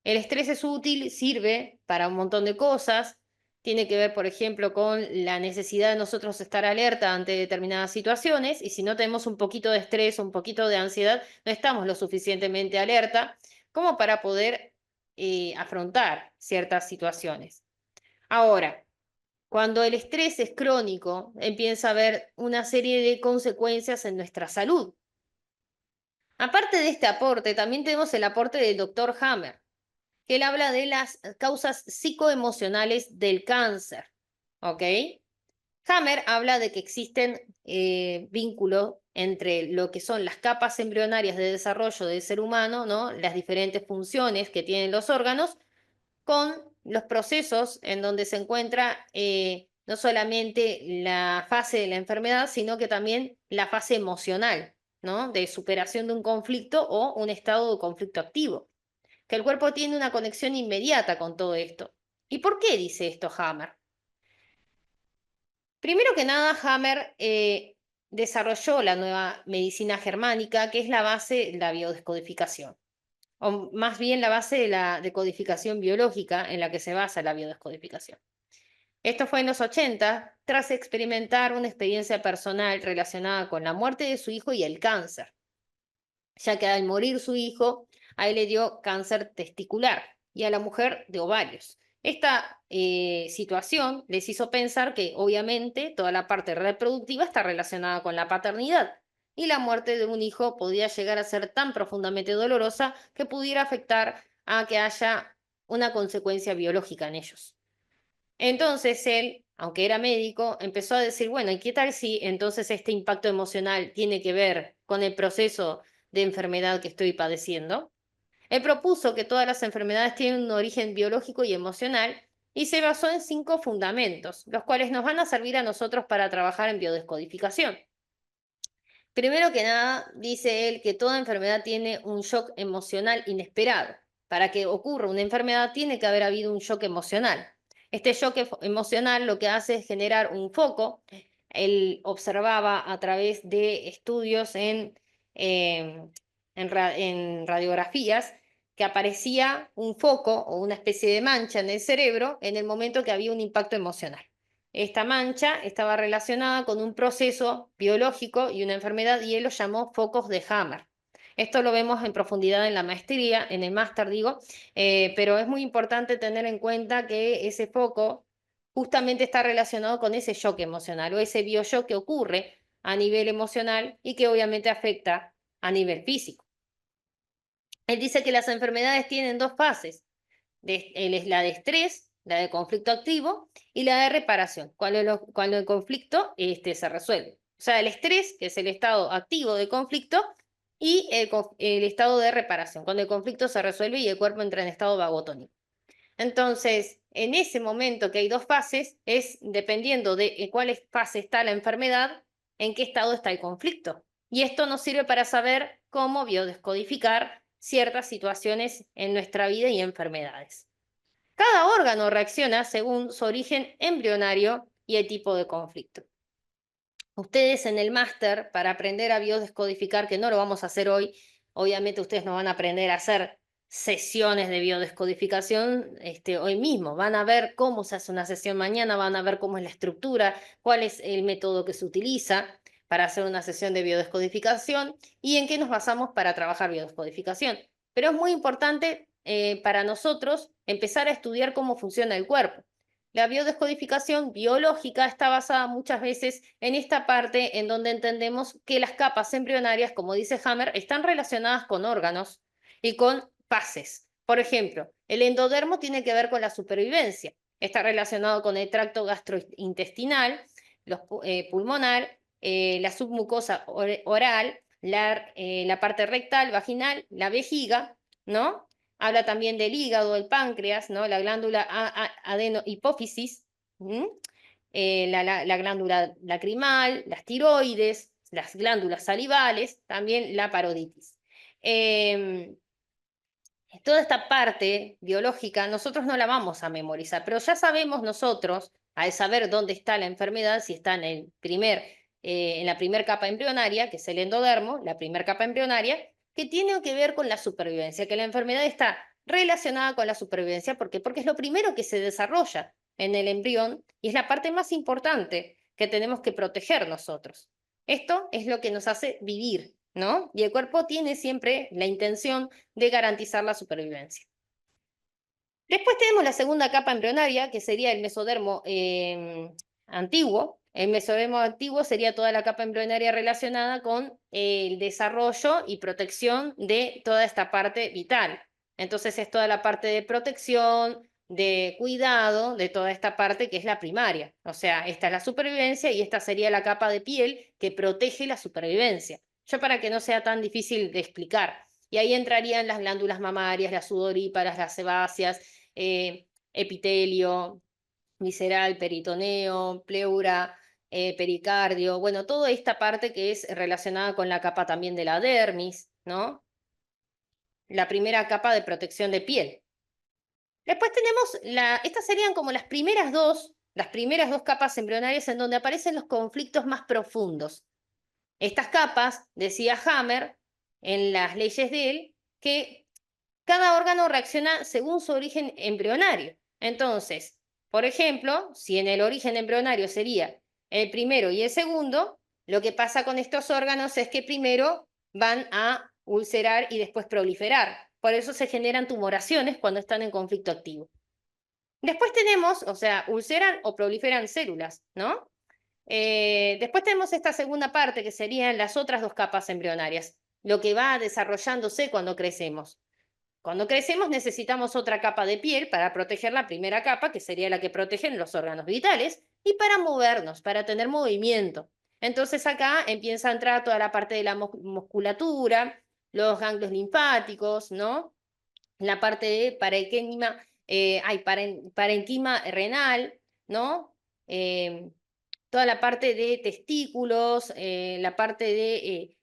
El estrés es útil, sirve para un montón de cosas. Tiene que ver, por ejemplo, con la necesidad de nosotros estar alerta ante determinadas situaciones. Y si no tenemos un poquito de estrés, un poquito de ansiedad, no estamos lo suficientemente alerta como para poder afrontar ciertas situaciones. Ahora, cuando el estrés es crónico, empieza a haber una serie de consecuencias en nuestra salud. Aparte de este aporte, también tenemos el aporte del doctor Hammer, que él habla de las causas psicoemocionales del cáncer. ¿Ok? Hammer habla de que existen vínculos entre lo que son las capas embrionarias de desarrollo del ser humano, ¿no? Las diferentes funciones que tienen los órganos, con los procesos en donde se encuentra no solamente la fase de la enfermedad, sino que también la fase emocional, ¿no? De superación de un conflicto o un estado de conflicto activo. Que el cuerpo tiene una conexión inmediata con todo esto. ¿Y por qué dice esto Hammer? Primero que nada, Hammer desarrolló la nueva medicina germánica, que es la base de la biodescodificación, o más bien la base de la decodificación biológica en la que se basa la biodescodificación. Esto fue en los 80, tras experimentar una experiencia personal relacionada con la muerte de su hijo y el cáncer, ya que al morir su hijo, a él le dio cáncer testicular y a la mujer de ovarios. Esta situación les hizo pensar que obviamente toda la parte reproductiva está relacionada con la paternidad y la muerte de un hijo podía llegar a ser tan profundamente dolorosa que pudiera afectar a que haya una consecuencia biológica en ellos. Entonces él, aunque era médico, empezó a decir, bueno, ¿y qué tal si entonces este impacto emocional tiene que ver con el proceso de enfermedad que estoy padeciendo? Él propuso que todas las enfermedades tienen un origen biológico y emocional y se basó en 5 fundamentos, los cuales nos van a servir a nosotros para trabajar en biodescodificación. Primero que nada, dice él que toda enfermedad tiene un shock emocional inesperado. Para que ocurra una enfermedad tiene que haber habido un shock emocional. Este shock emocional lo que hace es generar un foco. Él observaba a través de estudios en radiografías que aparecía un foco o una especie de mancha en el cerebro en el momento que había un impacto emocional. Esta mancha estaba relacionada con un proceso biológico y una enfermedad y él lo llamó focos de Hammer. Esto lo vemos en profundidad en la maestría, en el máster digo, pero es muy importante tener en cuenta que ese foco justamente está relacionado con ese shock emocional o ese bioshock que ocurre a nivel emocional y que obviamente afecta a nivel físico. Él dice que las enfermedades tienen 2 fases, la de estrés, la de conflicto activo y la de reparación, cuando el conflicto se resuelve. O sea, el estrés, que es el estado activo de conflicto, y el estado de reparación, cuando el conflicto se resuelve y el cuerpo entra en estado vagotónico. Entonces, en ese momento que hay 2 fases, es dependiendo de en cuál fase está la enfermedad, en qué estado está el conflicto. Y esto nos sirve para saber cómo biodescodificar ciertas situaciones en nuestra vida y enfermedades. Cada órgano reacciona según su origen embrionario y el tipo de conflicto. Ustedes en el máster, para aprender a biodescodificar, que no lo vamos a hacer hoy, obviamente ustedes no van a aprender a hacer sesiones de biodescodificación hoy mismo. Van a ver cómo se hace una sesión mañana, van a ver cómo es la estructura, cuál es el método que se utiliza para hacer una sesión de biodescodificación y en qué nos basamos para trabajar biodescodificación. Pero es muy importante para nosotros empezar a estudiar cómo funciona el cuerpo. La biodescodificación biológica está basada muchas veces en esta parte en donde entendemos que las capas embrionarias, como dice Hammer, están relacionadas con órganos y con fases. Por ejemplo, el endodermo tiene que ver con la supervivencia. Está relacionado con el tracto gastrointestinal, pulmonar, la submucosa oral, la parte rectal, vaginal, la vejiga, ¿no? Habla también del hígado, el páncreas, ¿no? La glándula adenohipófisis, la glándula lacrimal, las tiroides, las glándulas salivales, también la paroditis. Toda esta parte biológica nosotros no la vamos a memorizar, pero ya sabemos nosotros, al saber dónde está la enfermedad, si está en la primera capa embrionaria, que es el endodermo, la primera capa embrionaria, que tiene que ver con la supervivencia, que la enfermedad está relacionada con la supervivencia. ¿Por qué? Porque es lo primero que se desarrolla en el embrión y es la parte más importante que tenemos que proteger nosotros. Esto es lo que nos hace vivir, ¿no? Y el cuerpo tiene siempre la intención de garantizar la supervivencia. Después tenemos la segunda capa embrionaria, que sería el mesodermo antiguo. El mesodermo antiguo sería toda la capa embrionaria relacionada con el desarrollo y protección de toda esta parte vital. Entonces es toda la parte de protección, de cuidado, de toda esta parte que es la primaria. O sea, esta es la supervivencia y esta sería la capa de piel que protege la supervivencia. Yo para que no sea tan difícil de explicar. Y ahí entrarían las glándulas mamarias, las sudoríparas, las sebáceas, epitelio, visceral, peritoneo, pleura, pericardio, bueno, toda esta parte que es relacionada con la capa también de la dermis, ¿no? La primera capa de protección de piel. Después tenemos, estas serían como las primeras dos capas embrionarias en donde aparecen los conflictos más profundos. Estas capas, decía Hammer, en las leyes de él, que cada órgano reacciona según su origen embrionario. Entonces, por ejemplo, si en el origen embrionario sería el primero y el segundo, lo que pasa con estos órganos es que primero van a ulcerar y después proliferar. Por eso se generan tumoraciones cuando están en conflicto activo. Después tenemos, o sea, ulceran o proliferan células, ¿no? Después tenemos esta segunda parte que serían las otras dos capas embrionarias, lo que va desarrollándose cuando crecemos. Cuando crecemos necesitamos otra capa de piel para proteger la primera capa, que sería la que protege los órganos vitales, y para movernos, para tener movimiento. Entonces acá empieza a entrar toda la parte de la musculatura, los ganglios linfáticos, ¿no? La parte de parenquima renal, ¿no? Toda la parte de testículos, la parte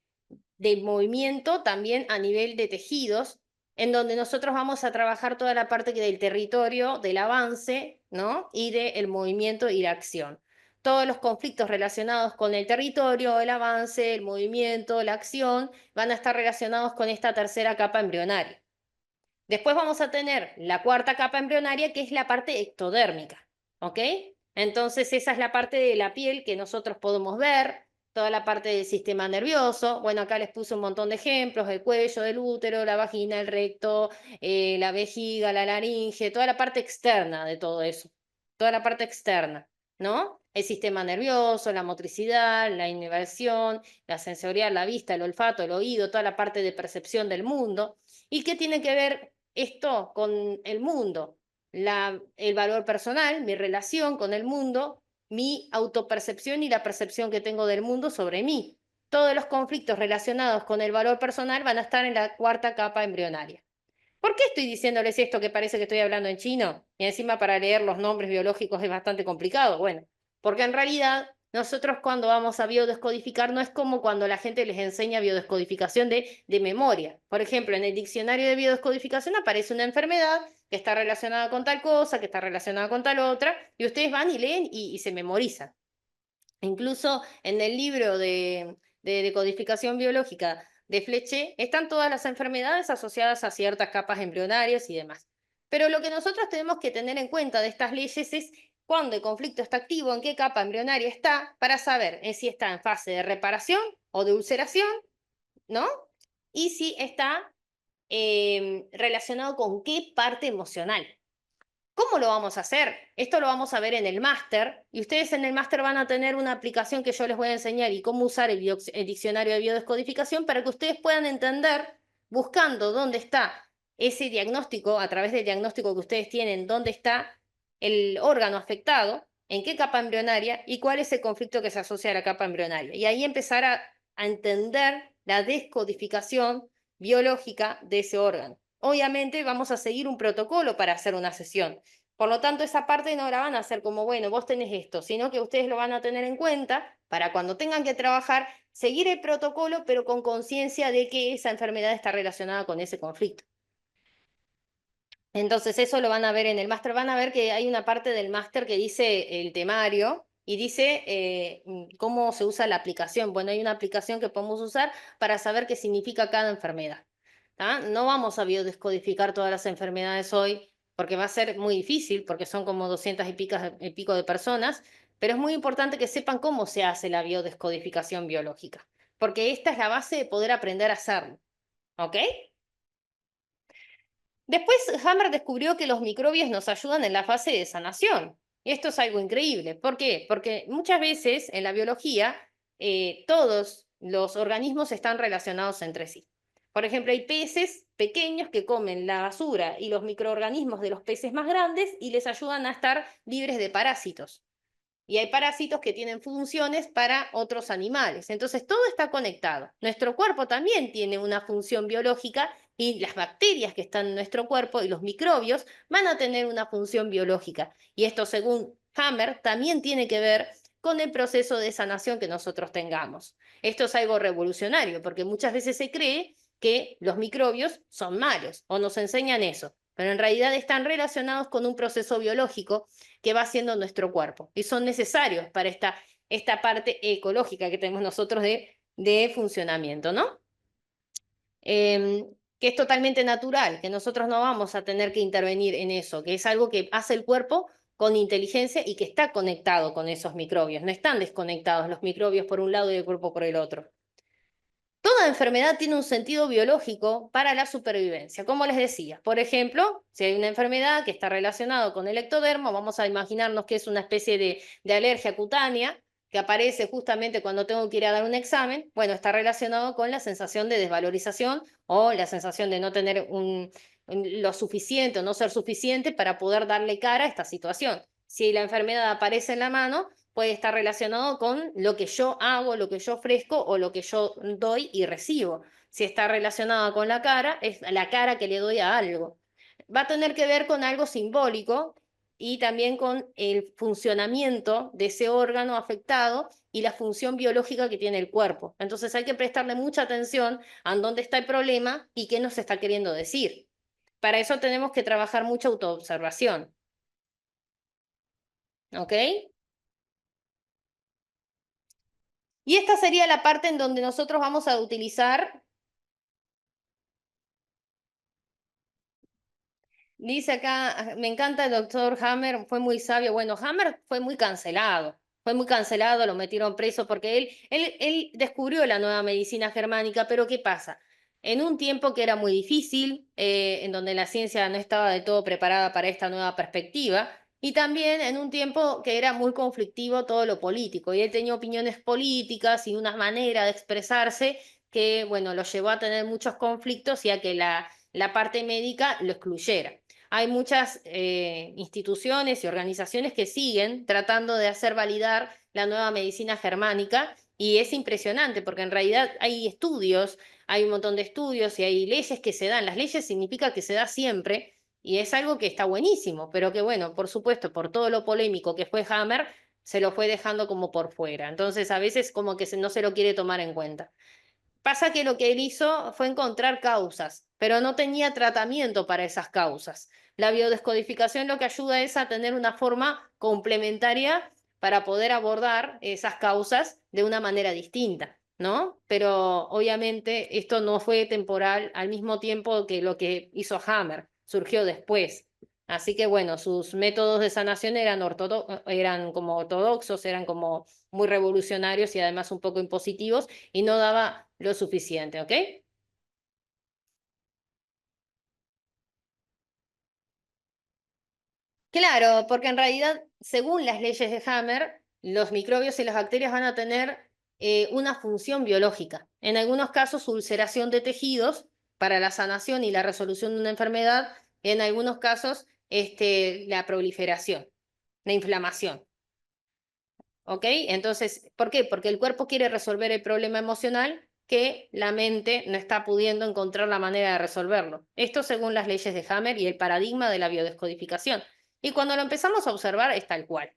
de movimiento también a nivel de tejidos, en donde nosotros vamos a trabajar toda la parte del territorio, del avance, ¿no? Y del movimiento y la acción. Todos los conflictos relacionados con el territorio, el avance, el movimiento, la acción, van a estar relacionados con esta tercera capa embrionaria. Después vamos a tener la cuarta capa embrionaria, que es la parte ectodérmica, ¿ok? Entonces esa es la parte de la piel que nosotros podemos ver, toda la parte del sistema nervioso. Bueno, acá les puse un montón de ejemplos: el cuello, el útero, la vagina, el recto, la vejiga, la laringe, toda la parte externa de todo eso, toda la parte externa, ¿no? El sistema nervioso, la motricidad, la innervación, la sensorial, la vista, el olfato, el oído, toda la parte de percepción del mundo. ¿Y qué tiene que ver esto con el mundo? El valor personal, mi relación con el mundo, mi autopercepción y la percepción que tengo del mundo sobre mí. Todos los conflictos relacionados con el valor personal van a estar en la cuarta capa embrionaria. ¿Por qué estoy diciéndoles esto que parece que estoy hablando en chino? Y encima para leer los nombres biológicos es bastante complicado. Bueno, porque en realidad nosotros cuando vamos a biodescodificar no es como cuando la gente les enseña biodescodificación de memoria. Por ejemplo, en el diccionario de biodescodificación aparece una enfermedad que está relacionada con tal cosa, que está relacionada con tal otra, y ustedes van y leen y se memorizan. Incluso en el libro de decodificación biológica de Fleché están todas las enfermedades asociadas a ciertas capas embrionarias y demás. Pero lo que nosotros tenemos que tener en cuenta de estas leyes es cuándo el conflicto está activo, en qué capa embrionaria está, para saber si está en fase de reparación o de ulceración, ¿no? Y si está relacionado con qué parte emocional. ¿Cómo lo vamos a hacer? Esto lo vamos a ver en el máster y ustedes en el máster van a tener una aplicación que yo les voy a enseñar y cómo usar el diccionario de biodescodificación para que ustedes puedan entender, buscando dónde está ese diagnóstico, a través del diagnóstico que ustedes tienen, dónde está el órgano afectado, en qué capa embrionaria y cuál es el conflicto que se asocia a la capa embrionaria. Y ahí empezar a entender la descodificación biológica de ese órgano. Obviamente vamos a seguir un protocolo para hacer una sesión. Por lo tanto, esa parte no la van a hacer como, bueno, vos tenés esto, sino que ustedes lo van a tener en cuenta para cuando tengan que trabajar, seguir el protocolo, pero con conciencia de que esa enfermedad está relacionada con ese conflicto. Entonces, eso lo van a ver en el máster. Van a ver que hay una parte del máster que dice el temario y dice cómo se usa la aplicación. Bueno, hay una aplicación que podemos usar para saber qué significa cada enfermedad. ¿Tá? No vamos a biodescodificar todas las enfermedades hoy porque va a ser muy difícil, porque son como 200 y pico de personas, pero es muy importante que sepan cómo se hace la biodescodificación biológica, porque esta es la base de poder aprender a hacerlo. ¿Ok? Después, Hammer descubrió que los microbios nos ayudan en la fase de sanación. Esto es algo increíble. ¿Por qué? Porque muchas veces en la biología todos los organismos están relacionados entre sí. Por ejemplo, hay peces pequeños que comen la basura y los microorganismos de los peces más grandes y les ayudan a estar libres de parásitos. Y hay parásitos que tienen funciones para otros animales. Entonces, todo está conectado. Nuestro cuerpo también tiene una función biológica y las bacterias que están en nuestro cuerpo y los microbios van a tener una función biológica. Y esto, según Hammer, también tiene que ver con el proceso de sanación que nosotros tengamos. Esto es algo revolucionario porque muchas veces se cree que los microbios son malos o nos enseñan eso, pero en realidad están relacionados con un proceso biológico que va haciendo nuestro cuerpo y son necesarios para esta parte ecológica que tenemos nosotros de funcionamiento, ¿no? Que es totalmente natural, que nosotros no vamos a tener que intervenir en eso, que es algo que hace el cuerpo con inteligencia y que está conectado con esos microbios, no están desconectados los microbios por un lado y el cuerpo por el otro. Toda enfermedad tiene un sentido biológico para la supervivencia, como les decía. Por ejemplo, si hay una enfermedad que está relacionada con el ectodermo, vamos a imaginarnos que es una especie de alergia cutánea que aparece justamente cuando tengo que ir a dar un examen. Bueno, está relacionado con la sensación de desvalorización o la sensación de no tener lo suficiente o no ser suficiente para poder darle cara a esta situación. Si la enfermedad aparece en la mano, puede estar relacionado con lo que yo hago, lo que yo ofrezco o lo que yo doy y recibo. Si está relacionado con la cara, es la cara que le doy a algo. Va a tener que ver con algo simbólico y también con el funcionamiento de ese órgano afectado y la función biológica que tiene el cuerpo. Entonces hay que prestarle mucha atención a dónde está el problema y qué nos está queriendo decir. Para eso tenemos que trabajar mucha autoobservación. ¿Ok? Y esta sería la parte en donde nosotros vamos a utilizar, dice acá, me encanta el doctor Hammer, fue muy sabio. Bueno, Hammer fue muy cancelado, lo metieron preso porque él descubrió la nueva medicina germánica, pero ¿qué pasa? En un tiempo que era muy difícil, en donde la ciencia no estaba de todo preparada para esta nueva perspectiva, y también en un tiempo que era muy conflictivo todo lo político, y él tenía opiniones políticas y una manera de expresarse que, bueno, lo llevó a tener muchos conflictos y a que la parte médica lo excluyera. Hay muchas instituciones y organizaciones que siguen tratando de hacer validar la nueva medicina germánica y es impresionante porque en realidad hay estudios, hay un montón de estudios y hay leyes que se dan. Las leyes significa que se da siempre y es algo que está buenísimo, pero que bueno, por supuesto, por todo lo polémico que fue Hammer, se lo fue dejando como por fuera. Entonces a veces como que no se lo quiere tomar en cuenta. Pasa que lo que él hizo fue encontrar causas, pero no tenía tratamiento para esas causas. La biodescodificación lo que ayuda es a tener una forma complementaria para poder abordar esas causas de una manera distinta, ¿no? Pero obviamente esto no fue temporal al mismo tiempo que lo que hizo Hammer, surgió después. Así que bueno, sus métodos de sanación eran como ortodoxos, eran como muy revolucionarios y además un poco impositivos y no daba lo suficiente, ¿ok? Claro, porque en realidad, según las leyes de Hammer, los microbios y las bacterias van a tener una función biológica. En algunos casos, ulceración de tejidos para la sanación y la resolución de una enfermedad. En algunos casos, la proliferación, la inflamación. ¿Ok? Entonces, ¿por qué? Porque el cuerpo quiere resolver el problema emocional que la mente no está pudiendo encontrar la manera de resolverlo. Esto según las leyes de Hammer y el paradigma de la biodescodificación. Y cuando lo empezamos a observar es tal cual.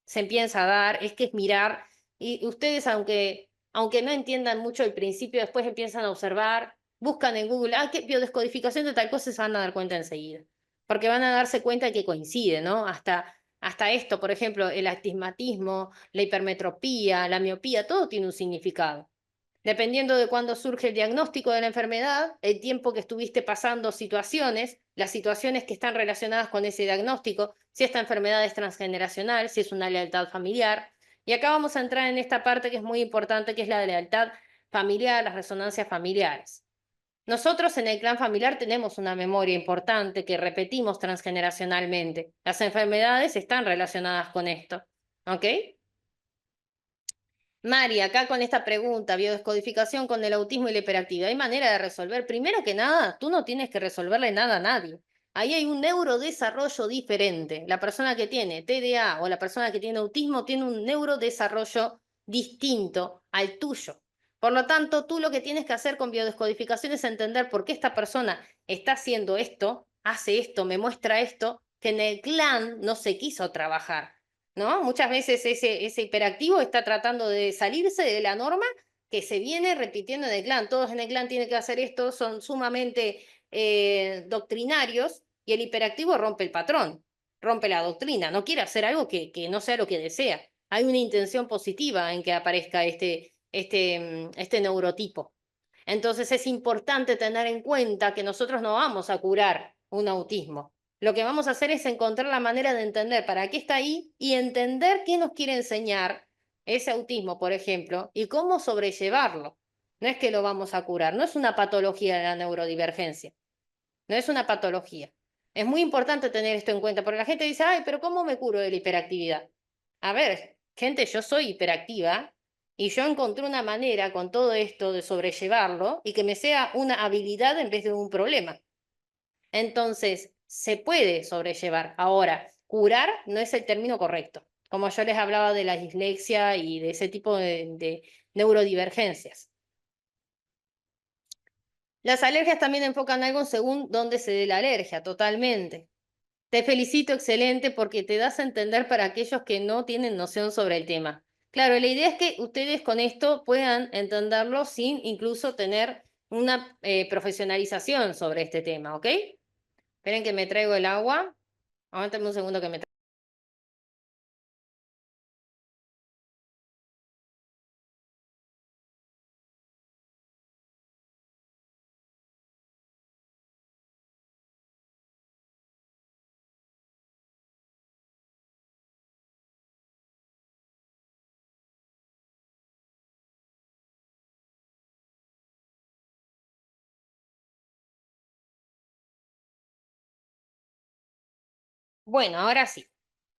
Se empieza a dar, es que es mirar, y ustedes aunque no entiendan mucho el principio, después empiezan a observar, buscan en Google, ¿qué biodescodificación de tal cosa? Se van a dar cuenta enseguida. Porque van a darse cuenta que coincide, ¿no? Hasta esto, por ejemplo, el astigmatismo, la hipermetropía, la miopía, todo tiene un significado. Dependiendo de cuándo surge el diagnóstico de la enfermedad, el tiempo que estuviste pasando situaciones, las situaciones que están relacionadas con ese diagnóstico, si esta enfermedad es transgeneracional, si es una lealtad familiar. Y acá vamos a entrar en esta parte que es muy importante, que es la lealtad familiar, las resonancias familiares. Nosotros en el clan familiar tenemos una memoria importante que repetimos transgeneracionalmente. Las enfermedades están relacionadas con esto. ¿Ok? Mari, acá con esta pregunta, biodescodificación con el autismo y la hiperactividad, ¿hay manera de resolver? Primero que nada, tú no tienes que resolverle nada a nadie. Ahí hay un neurodesarrollo diferente. La persona que tiene TDA o la persona que tiene autismo tiene un neurodesarrollo distinto al tuyo. Por lo tanto, tú lo que tienes que hacer con biodescodificación es entender por qué esta persona está haciendo esto, hace esto, me muestra esto, que en el clan no se quiso trabajar. ¿No? Muchas veces ese hiperactivo está tratando de salirse de la norma que se viene repitiendo en el clan. Todos en el clan tienen que hacer esto, son sumamente doctrinarios y el hiperactivo rompe el patrón, rompe la doctrina, no quiere hacer algo que no sea lo que desea. Hay una intención positiva en que aparezca este neurotipo. Entonces es importante tener en cuenta que nosotros no vamos a curar un autismo. Lo que vamos a hacer es encontrar la manera de entender para qué está ahí y entender qué nos quiere enseñar ese autismo, por ejemplo, y cómo sobrellevarlo. No es que lo vamos a curar, no es una patología de la neurodivergencia, no es una patología. Es muy importante tener esto en cuenta, porque la gente dice, ay, pero ¿cómo me curo de la hiperactividad? A ver, gente, yo soy hiperactiva y yo encontré una manera con todo esto de sobrellevarlo y que me sea una habilidad en vez de un problema. Entonces, se puede sobrellevar. Ahora, curar no es el término correcto. Como yo les hablaba de la dislexia y de ese tipo de neurodivergencias. Las alergias también enfocan algo según dónde se dé la alergia, totalmente. Te felicito, excelente, porque te das a entender para aquellos que no tienen noción sobre el tema. Claro, la idea es que ustedes con esto puedan entenderlo sin incluso tener una profesionalización sobre este tema, ¿ok? Esperen que me traigo el agua. Aguántame un segundo que me... Bueno, ahora sí.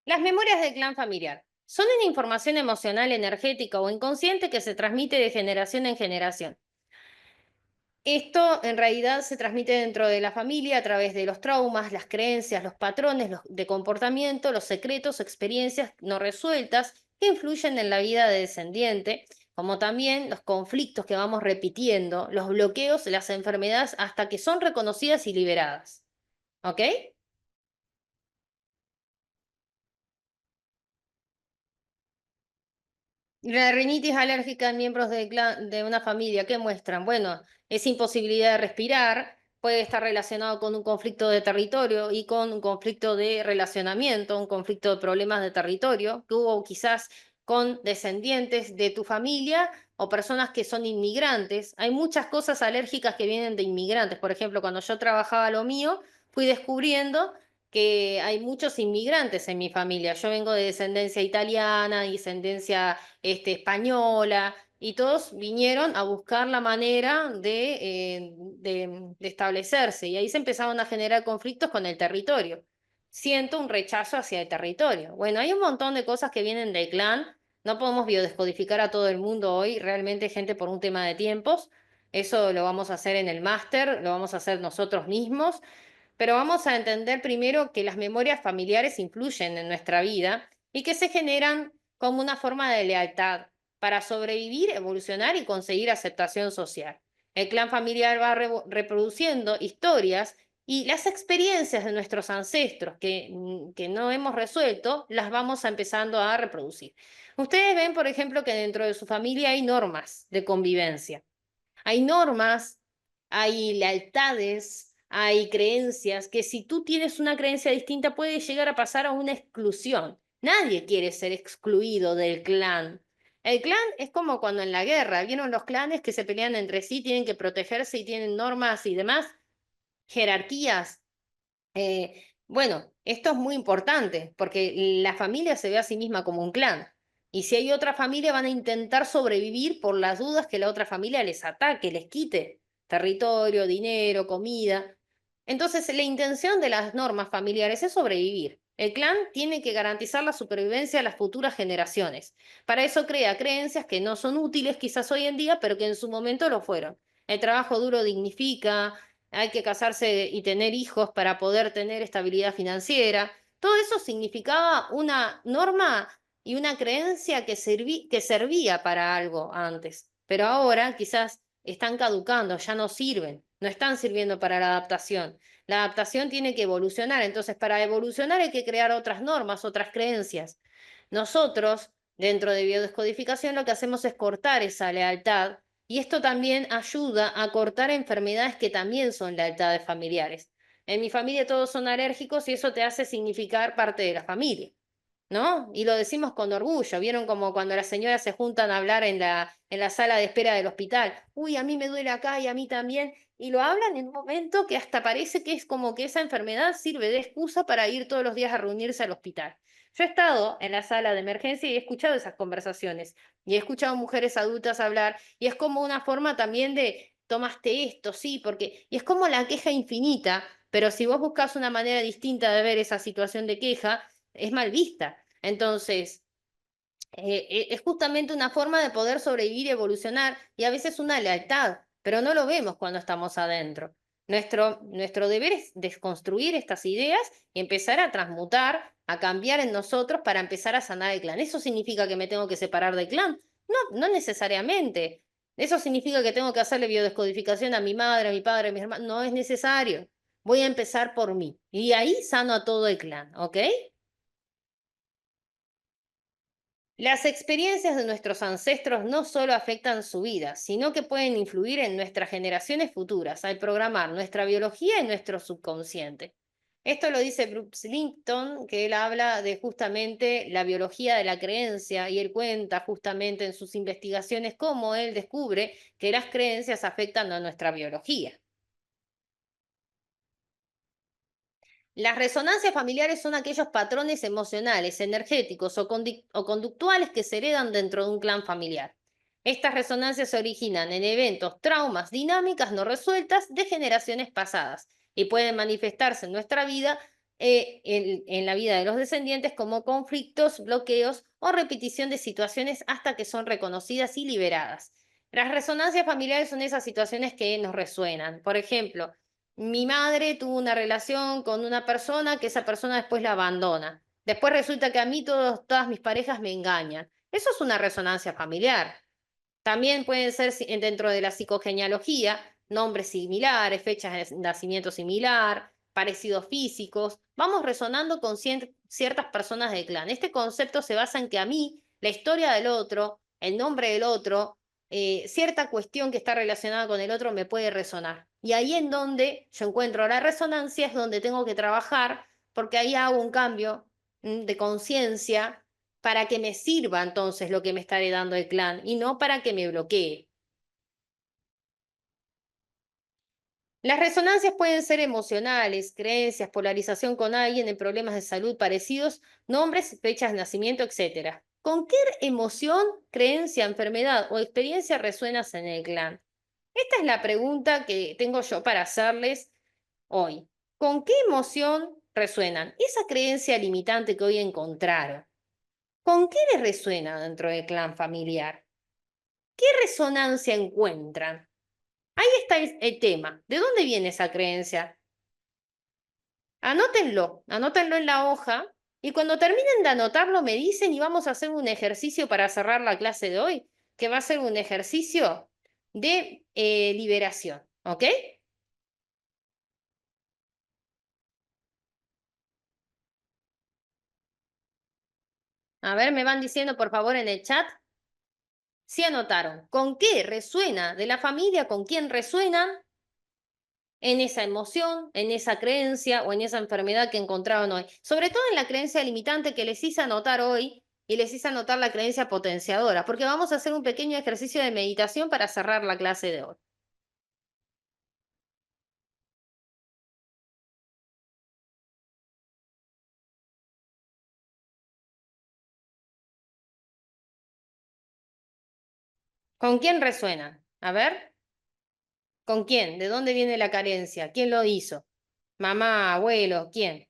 Las memorias del clan familiar son una información emocional, energética o inconsciente que se transmite de generación en generación. Esto en realidad se transmite dentro de la familia a través de los traumas, las creencias, los patrones de comportamiento, los secretos, experiencias no resueltas que influyen en la vida de descendiente, como también los conflictos que vamos repitiendo, los bloqueos, las enfermedades hasta que son reconocidas y liberadas. ¿Ok? La rinitis alérgica en miembros de una familia, ¿qué muestran? Bueno, es imposibilidad de respirar, puede estar relacionado con un conflicto de territorio y con un conflicto de relacionamiento, un conflicto de problemas de territorio que hubo quizás con descendientes de tu familia o personas que son inmigrantes. Hay muchas cosas alérgicas que vienen de inmigrantes. Por ejemplo, cuando yo trabajaba lo mío, fui descubriendo que hay muchos inmigrantes en mi familia. Yo vengo de descendencia italiana, descendencia española, y todos vinieron a buscar la manera de establecerse, y ahí se empezaron a generar conflictos con el territorio. siento un rechazo hacia el territorio. Bueno, hay un montón de cosas que vienen del clan. No podemos biodescodificar a todo el mundo hoy, realmente gente por un tema de tiempos. Eso lo vamos a hacer en el máster, lo vamos a hacer nosotros mismos, pero vamos a entender primero que las memorias familiares influyen en nuestra vida y que se generan como una forma de lealtad para sobrevivir, evolucionar y conseguir aceptación social. El clan familiar va reproduciendo historias y las experiencias de nuestros ancestros que no hemos resuelto, las vamos a empezando a reproducir. Ustedes ven, por ejemplo, que dentro de su familia hay normas de convivencia. Hay normas, hay lealtades, hay creencias que si tú tienes una creencia distinta puede llegar a pasar a una exclusión. Nadie quiere ser excluido del clan. El clan es como cuando en la guerra, ¿vieron los clanes que se pelean entre sí, tienen que protegerse y tienen normas y demás? Jerarquías. Bueno, esto es muy importante porque la familia se ve a sí misma como un clan. Y si hay otra familia, van a intentar sobrevivir por las dudas que la otra familia les ataque, les quite territorio, dinero, comida. Entonces, la intención de las normas familiares es sobrevivir. El clan tiene que garantizar la supervivencia de las futuras generaciones. Para eso crea creencias que no son útiles quizás hoy en día, pero que en su momento lo fueron. El trabajo duro dignifica, hay que casarse y tener hijos para poder tener estabilidad financiera. Todo eso significaba una norma y una creencia que servía para algo antes, pero ahora quizás están caducando, ya no sirven, no están sirviendo para la adaptación. La adaptación tiene que evolucionar, entonces para evolucionar hay que crear otras normas, otras creencias. Nosotros, dentro de biodescodificación, lo que hacemos es cortar esa lealtad y esto también ayuda a cortar enfermedades que también son lealtades familiares. En mi familia todos son alérgicos y eso te hace significar parte de la familia, ¿no? Y lo decimos con orgullo. ¿Vieron como cuando las señoras se juntan a hablar en la sala de espera del hospital? Uy, a mí me duele acá y a mí también. Y lo hablan en un momento que hasta parece que es como que esa enfermedad sirve de excusa para ir todos los días a reunirse al hospital. Yo he estado en la sala de emergencia y he escuchado esas conversaciones y he escuchado mujeres adultas hablar y es como una forma también de, tomaste esto, sí, porque, y es como la queja infinita, pero si vos buscas una manera distinta de ver esa situación de queja, es mal vista. Entonces, es justamente una forma de poder sobrevivir y evolucionar y a veces una lealtad, pero no lo vemos cuando estamos adentro. Nuestro deber es desconstruir estas ideas y empezar a transmutar, a cambiar en nosotros para empezar a sanar el clan. ¿Eso significa que me tengo que separar del clan? No, no necesariamente. ¿Eso significa que tengo que hacerle biodescodificación a mi madre, a mi padre, a mis hermanos? No es necesario. Voy a empezar por mí. Y ahí sano a todo el clan, ¿ok? Las experiencias de nuestros ancestros no solo afectan su vida, sino que pueden influir en nuestras generaciones futuras al programar nuestra biología y nuestro subconsciente. Esto lo dice Bruce Lipton, que él habla de justamente la biología de la creencia y él cuenta justamente en sus investigaciones cómo él descubre que las creencias afectan a nuestra biología. Las resonancias familiares son aquellos patrones emocionales, energéticos o conductuales que se heredan dentro de un clan familiar. Estas resonancias se originan en eventos, traumas, dinámicas no resueltas de generaciones pasadas y pueden manifestarse en nuestra vida, en la vida de los descendientes, como conflictos, bloqueos o repetición de situaciones hasta que son reconocidas y liberadas. Las resonancias familiares son esas situaciones que nos resuenan. Por ejemplo, mi madre tuvo una relación con una persona que esa persona después la abandona. Después resulta que a mí todas mis parejas me engañan. Eso es una resonancia familiar. También pueden ser dentro de la psicogenealogía, nombres similares, fechas de nacimiento similar, parecidos físicos. Vamos resonando con ciertas personas del clan. Este concepto se basa en que a mí, la historia del otro, el nombre del otro, cierta cuestión que está relacionada con el otro me puede resonar. Y ahí en donde yo encuentro la resonancia es donde tengo que trabajar, porque ahí hago un cambio de conciencia para que me sirva entonces lo que me está heredando el clan y no para que me bloquee. Las resonancias pueden ser emocionales, creencias, polarización con alguien en problemas de salud parecidos, nombres, fechas de nacimiento, etc. ¿Con qué emoción, creencia, enfermedad o experiencia resuenas en el clan? Esta es la pregunta que tengo yo para hacerles hoy. ¿Con qué emoción resuenan? Esa creencia limitante que hoy encontraron, ¿con qué les resuena dentro del clan familiar? ¿Qué resonancia encuentran? Ahí está el tema. ¿De dónde viene esa creencia? Anótenlo en la hoja y cuando terminen de anotarlo me dicen y vamos a hacer un ejercicio para cerrar la clase de hoy, que va a ser un ejercicio de liberación, ¿ok? A ver, me van diciendo por favor en el chat si anotaron. ¿Con qué resuena de la familia? ¿Con quién resuenan en esa emoción, en esa creencia o en esa enfermedad que encontraron hoy? Sobre todo en la creencia limitante que les hice anotar hoy y les hice anotar la creencia potenciadora, porque vamos a hacer un pequeño ejercicio de meditación para cerrar la clase de hoy. ¿Con quién resuenan? A ver, ¿con quién? ¿De dónde viene la carencia? ¿Quién lo hizo? Mamá, abuelo, ¿quién?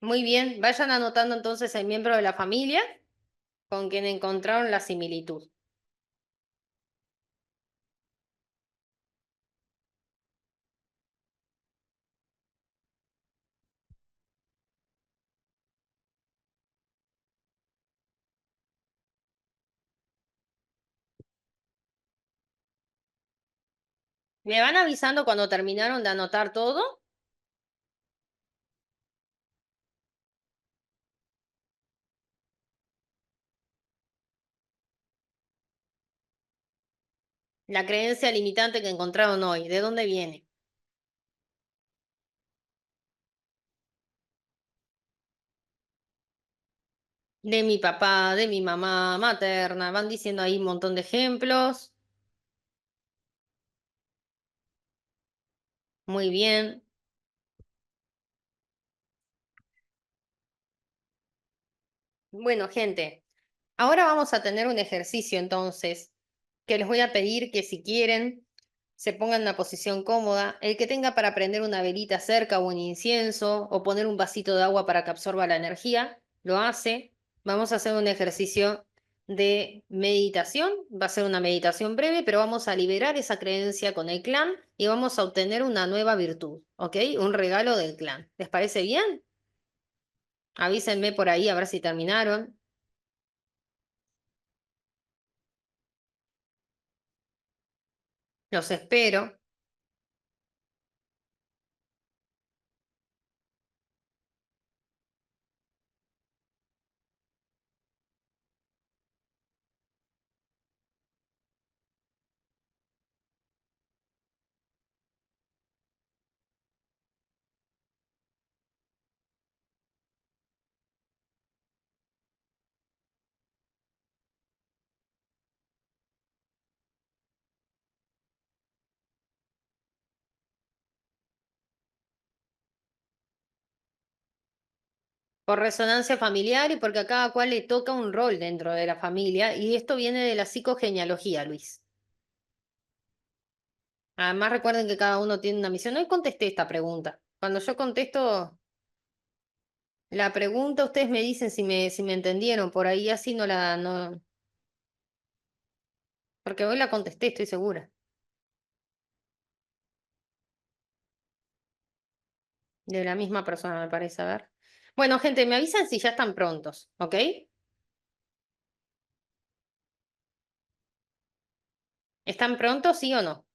Muy bien, vayan anotando entonces el miembro de la familia con quien encontraron la similitud. ¿Me van avisando cuando terminaron de anotar todo? La creencia limitante que encontraron hoy, ¿de dónde viene? De mi papá, de mi mamá, materna. Van diciendo ahí un montón de ejemplos. Muy bien. Bueno, gente, ahora vamos a tener un ejercicio entonces, que les voy a pedir que si quieren se pongan en una posición cómoda. El que tenga para prender una velita cerca o un incienso o poner un vasito de agua para que absorba la energía, lo hace. Vamos a hacer un ejercicio de meditación. Va a ser una meditación breve, pero vamos a liberar esa creencia con el clan y vamos a obtener una nueva virtud, ¿ok? Un regalo del clan. ¿Les parece bien? Avísenme por ahí a ver si terminaron. Los espero. Por resonancia familiar y porque a cada cual le toca un rol dentro de la familia, y esto viene de la psicogenealogía, Luis. Además, recuerden que cada uno tiene una misión. Hoy contesté esta pregunta. Cuando yo contesto la pregunta, ustedes me dicen si me entendieron. Por ahí así no, porque hoy la contesté, estoy segura. De la misma persona, me parece, a ver. Bueno, gente, me avisan si ya están prontos, ¿ok? ¿Están prontos, sí o no?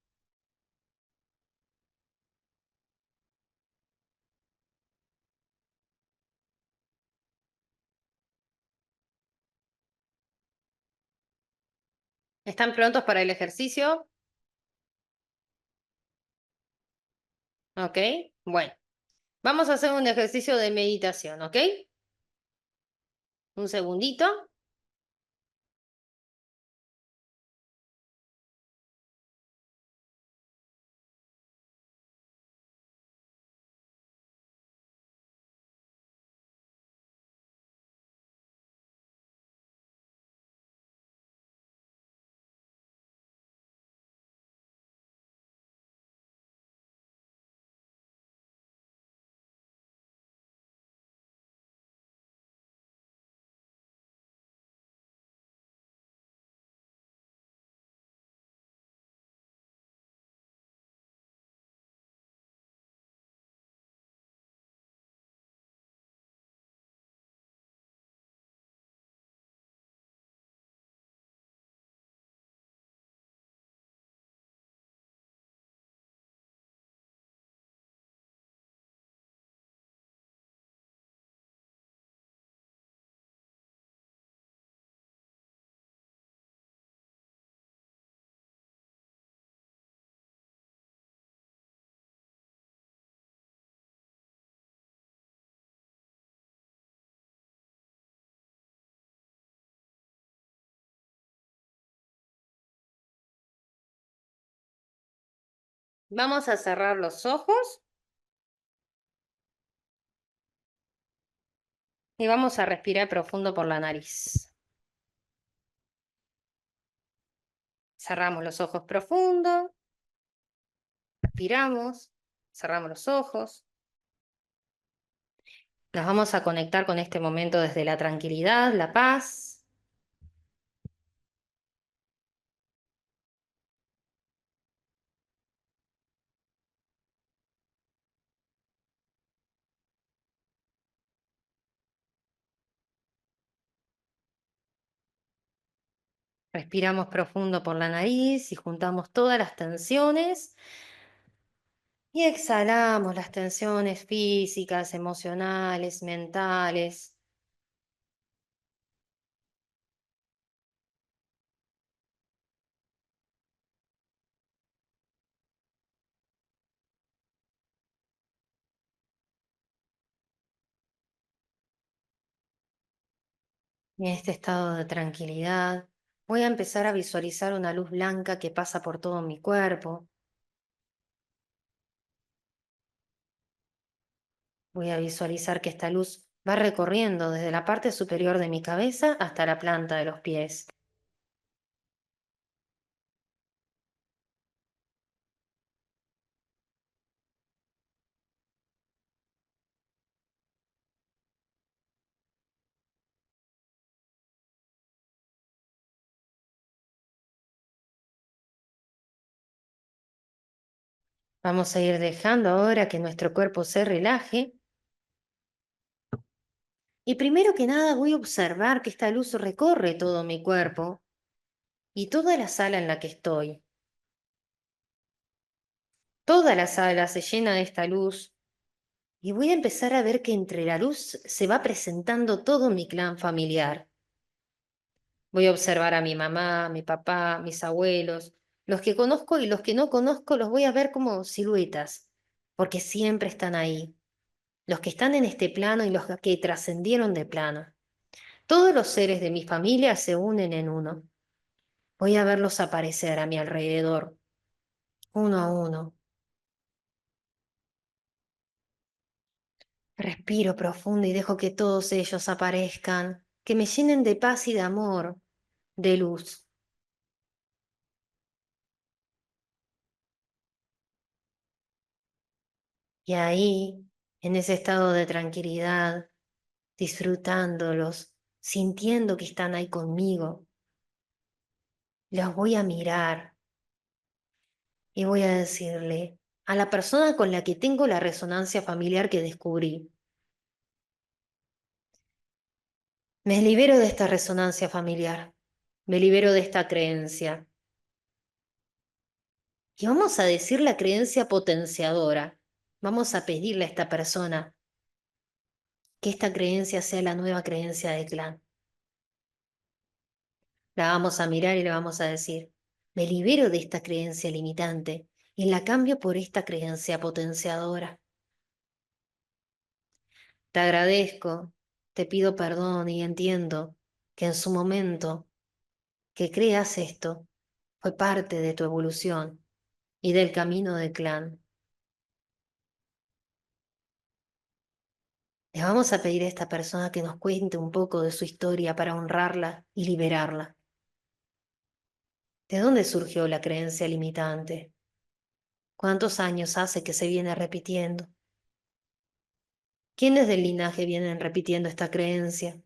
¿Están prontos para el ejercicio? ¿Ok? Bueno, vamos a hacer un ejercicio de meditación, ¿ok? Un segundito. Vamos a cerrar los ojos y vamos a respirar profundo por la nariz. Cerramos los ojos profundo, respiramos, cerramos los ojos. Nos vamos a conectar con este momento desde la tranquilidad, la paz. Respiramos profundo por la nariz y juntamos todas las tensiones y exhalamos las tensiones físicas, emocionales, mentales. Y en este estado de tranquilidad voy a empezar a visualizar una luz blanca que pasa por todo mi cuerpo. Voy a visualizar que esta luz va recorriendo desde la parte superior de mi cabeza hasta la planta de los pies. Vamos a ir dejando ahora que nuestro cuerpo se relaje. Y primero que nada voy a observar que esta luz recorre todo mi cuerpo y toda la sala en la que estoy. Toda la sala se llena de esta luz y voy a empezar a ver que entre la luz se va presentando todo mi clan familiar. Voy a observar a mi mamá, a mi papá, mis abuelos, los que conozco y los que no conozco los voy a ver como siluetas, porque siempre están ahí. Los que están en este plano y los que trascendieron de plano. Todos los seres de mi familia se unen en uno. Voy a verlos aparecer a mi alrededor, uno a uno. Respiro profundo y dejo que todos ellos aparezcan, que me llenen de paz y de amor, de luz. Y ahí, en ese estado de tranquilidad, disfrutándolos, sintiendo que están ahí conmigo, los voy a mirar y voy a decirle a la persona con la que tengo la resonancia familiar que descubrí, me libero de esta resonancia familiar, me libero de esta creencia. Y vamos a decir la creencia potenciadora. Vamos a pedirle a esta persona que esta creencia sea la nueva creencia de clan. La vamos a mirar y le vamos a decir, me libero de esta creencia limitante y la cambio por esta creencia potenciadora. Te agradezco, te pido perdón y entiendo que en su momento que creas esto fue parte de tu evolución y del camino del clan. Le vamos a pedir a esta persona que nos cuente un poco de su historia para honrarla y liberarla. ¿De dónde surgió la creencia limitante? ¿Cuántos años hace que se viene repitiendo? ¿Quiénes del linaje vienen repitiendo esta creencia?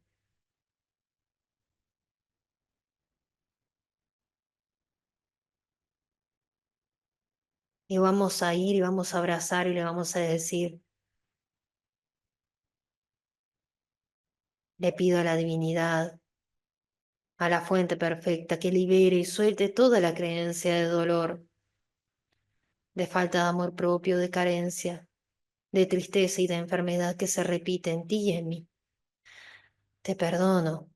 Y vamos a ir y vamos a abrazar y le vamos a decir, le pido a la divinidad, a la fuente perfecta, que libere y suelte toda la creencia de dolor, de falta de amor propio, de carencia, de tristeza y de enfermedad que se repite en ti y en mí. Te perdono,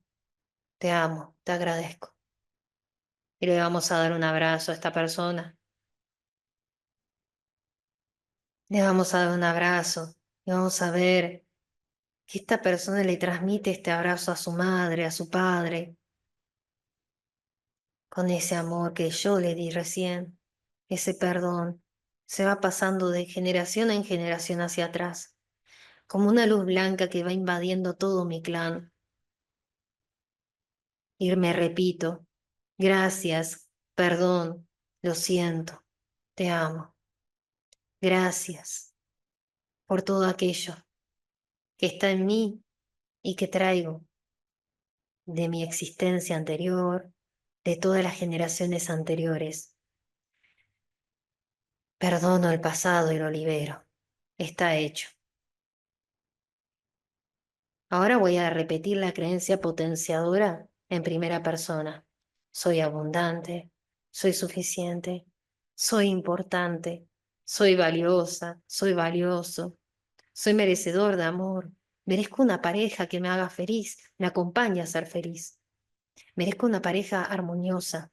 te amo, te agradezco. Y le vamos a dar un abrazo a esta persona. Le vamos a dar un abrazo y vamos a ver que esta persona le transmite este abrazo a su madre, a su padre, con ese amor que yo le di recién, ese perdón. se va pasando de generación en generación hacia atrás, como una luz blanca que va invadiendo todo mi clan. Y me repito, gracias, perdón, lo siento, te amo. Gracias por todo aquello que está en mí y que traigo de mi existencia anterior, de todas las generaciones anteriores. Perdono el pasado y lo libero. Está hecho. Ahora voy a repetir la creencia potenciadora en primera persona. Soy abundante, soy suficiente, soy importante, soy valiosa, soy valioso, soy merecedor de amor. Merezco una pareja que me haga feliz, me acompañe a ser feliz. Merezco una pareja armoniosa,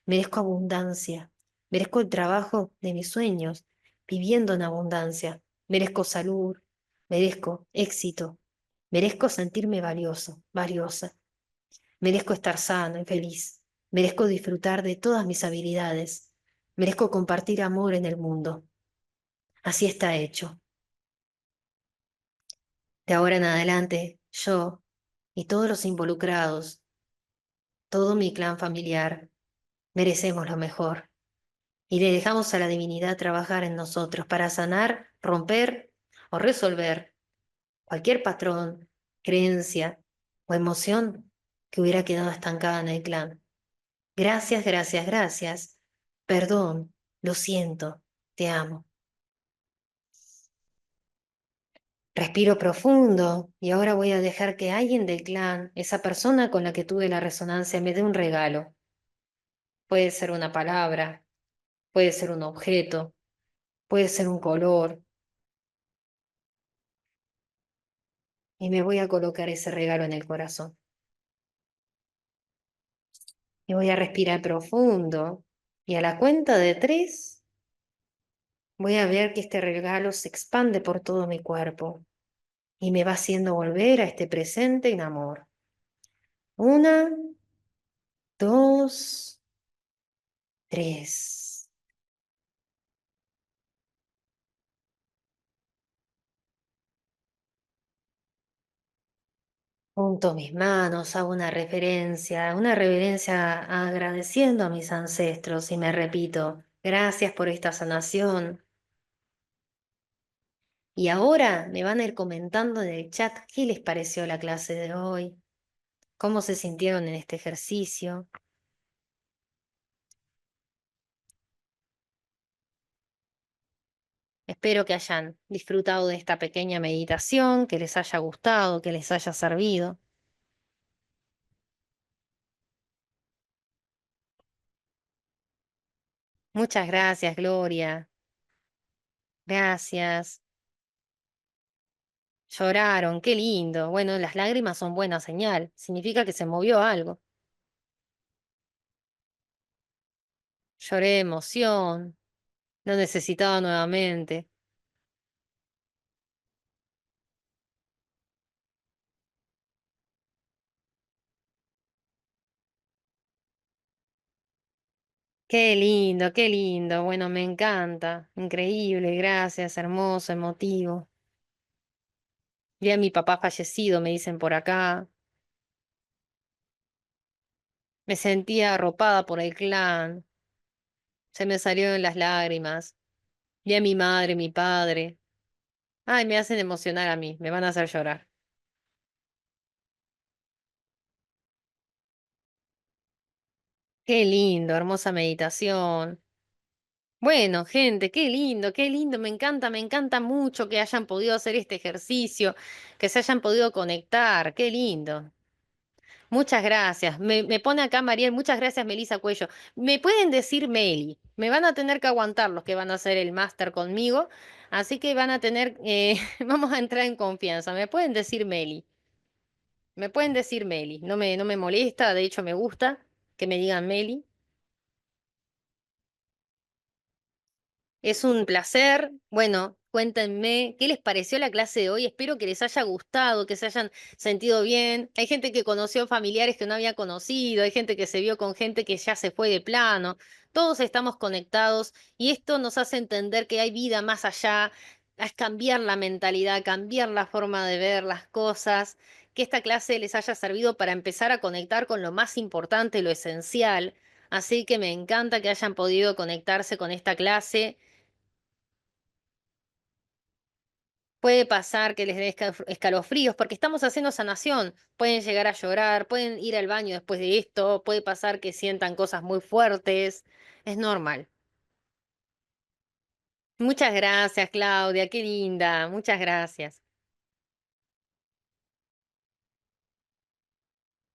merezco abundancia, merezco el trabajo de mis sueños, viviendo en abundancia, merezco salud, merezco éxito, merezco sentirme valioso, valiosa, merezco estar sano y feliz, merezco disfrutar de todas mis habilidades, merezco compartir amor en el mundo. Así está hecho. De ahora en adelante, yo y todos los involucrados, todo mi clan familiar, merecemos lo mejor. Y le dejamos a la divinidad trabajar en nosotros para sanar, romper o resolver cualquier patrón, creencia o emoción que hubiera quedado estancada en el clan. Gracias, gracias, gracias. Perdón, lo siento, te amo. Respiro profundo y ahora voy a dejar que alguien del clan, esa persona con la que tuve la resonancia, me dé un regalo. Puede ser una palabra, puede ser un objeto, puede ser un color, y me voy a colocar ese regalo en el corazón. Y voy a respirar profundo. Y a la cuenta de tres, voy a ver que este regalo se expande por todo mi cuerpo y me va haciendo volver a este presente en amor. Una, dos, tres. Junto mis manos, hago una reverencia agradeciendo a mis ancestros y me repito, gracias por esta sanación. Y ahora me van a ir comentando en el chat qué les pareció la clase de hoy, cómo se sintieron en este ejercicio. Espero que hayan disfrutado de esta pequeña meditación, que les haya gustado, que les haya servido. Muchas gracias, Gloria. Gracias. Lloraron, qué lindo. Bueno, las lágrimas son buena señal. Significa que se movió algo. Lloré de emoción. Lo necesitaba nuevamente. Qué lindo, qué lindo. Bueno, me encanta. Increíble, gracias, hermoso, emotivo. Vi a mi papá fallecido, me dicen por acá. Me sentía arropada por el clan. Se me salieron las lágrimas. Vi a mi madre, mi padre. Ay, me hacen emocionar a mí, me van a hacer llorar. Qué lindo, hermosa meditación. Bueno, gente, qué lindo, me encanta mucho que hayan podido hacer este ejercicio, que se hayan podido conectar, qué lindo. Muchas gracias. Me pone acá Mariel, muchas gracias Melisa Cuello. Me pueden decir Meli, me van a tener que aguantar los que van a hacer el máster conmigo, así que van a tener, vamos a entrar en confianza. Me pueden decir Meli, me pueden decir Meli, no me molesta, de hecho me gusta que me digan Meli. Es un placer. Bueno, Cuéntenme qué les pareció la clase de hoy. Espero que les haya gustado, que se hayan sentido bien. Hay gente que conoció familiares que no había conocido, hay gente que se vio con gente que ya se fue de plano. Todos estamos conectados y esto nos hace entender que hay vida más allá. Es cambiar la mentalidad, cambiar la forma de ver las cosas. Que esta clase les haya servido para empezar a conectar con lo más importante, lo esencial. Así que me encanta que hayan podido conectarse con esta clase. Puede pasar que les dé escalofríos porque estamos haciendo sanación. Pueden llegar a llorar, pueden ir al baño después de esto, puede pasar que sientan cosas muy fuertes. Es normal. Muchas gracias, Claudia, qué linda. Muchas gracias.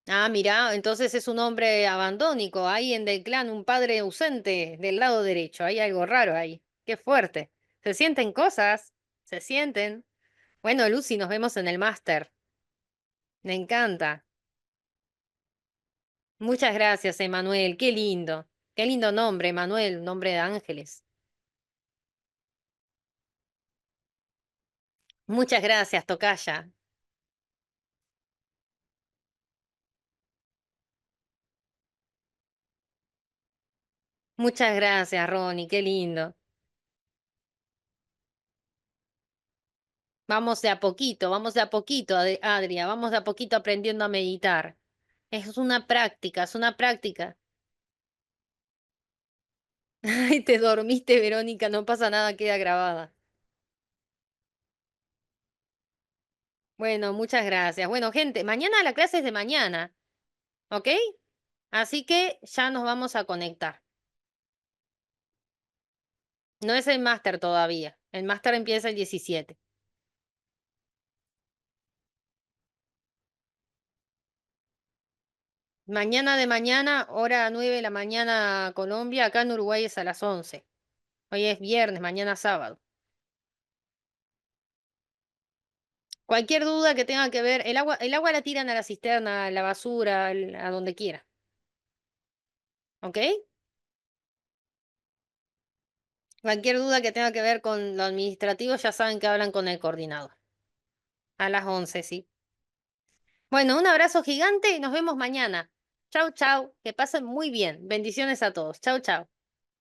Ah, mira, entonces es un hombre abandónico. Ahí en del clan, un padre ausente del lado derecho. Hay algo raro ahí. Qué fuerte. Se sienten cosas. Se sienten. Bueno, Lucy, nos vemos en el máster. Me encanta. Muchas gracias, Emanuel. Qué lindo. Qué lindo nombre, Emanuel, nombre de ángeles. Muchas gracias, Tocaya. Muchas gracias, Ronnie. Qué lindo. Vamos de a poquito, Adria. Vamos de a poquito aprendiendo a meditar. Es una práctica, es una práctica. Ay, te dormiste, Verónica. No pasa nada, queda grabada. Bueno, muchas gracias. Bueno, gente, mañana la clase es de mañana, ¿ok? Así que ya nos vamos a conectar. No es el máster todavía. El máster empieza el 17. Mañana de mañana, hora 9 de la mañana Colombia, acá en Uruguay es a las 11. Hoy es viernes, mañana sábado. Cualquier duda que tenga que ver, el agua la tiran a la cisterna, a la basura, a donde quiera. ¿Ok? Cualquier duda que tenga que ver con lo administrativo, ya saben que hablan con el coordinador. A las 11, sí. Bueno, un abrazo gigante y nos vemos mañana. Chau, chau. Que pasen muy bien. Bendiciones a todos. Chau, chau.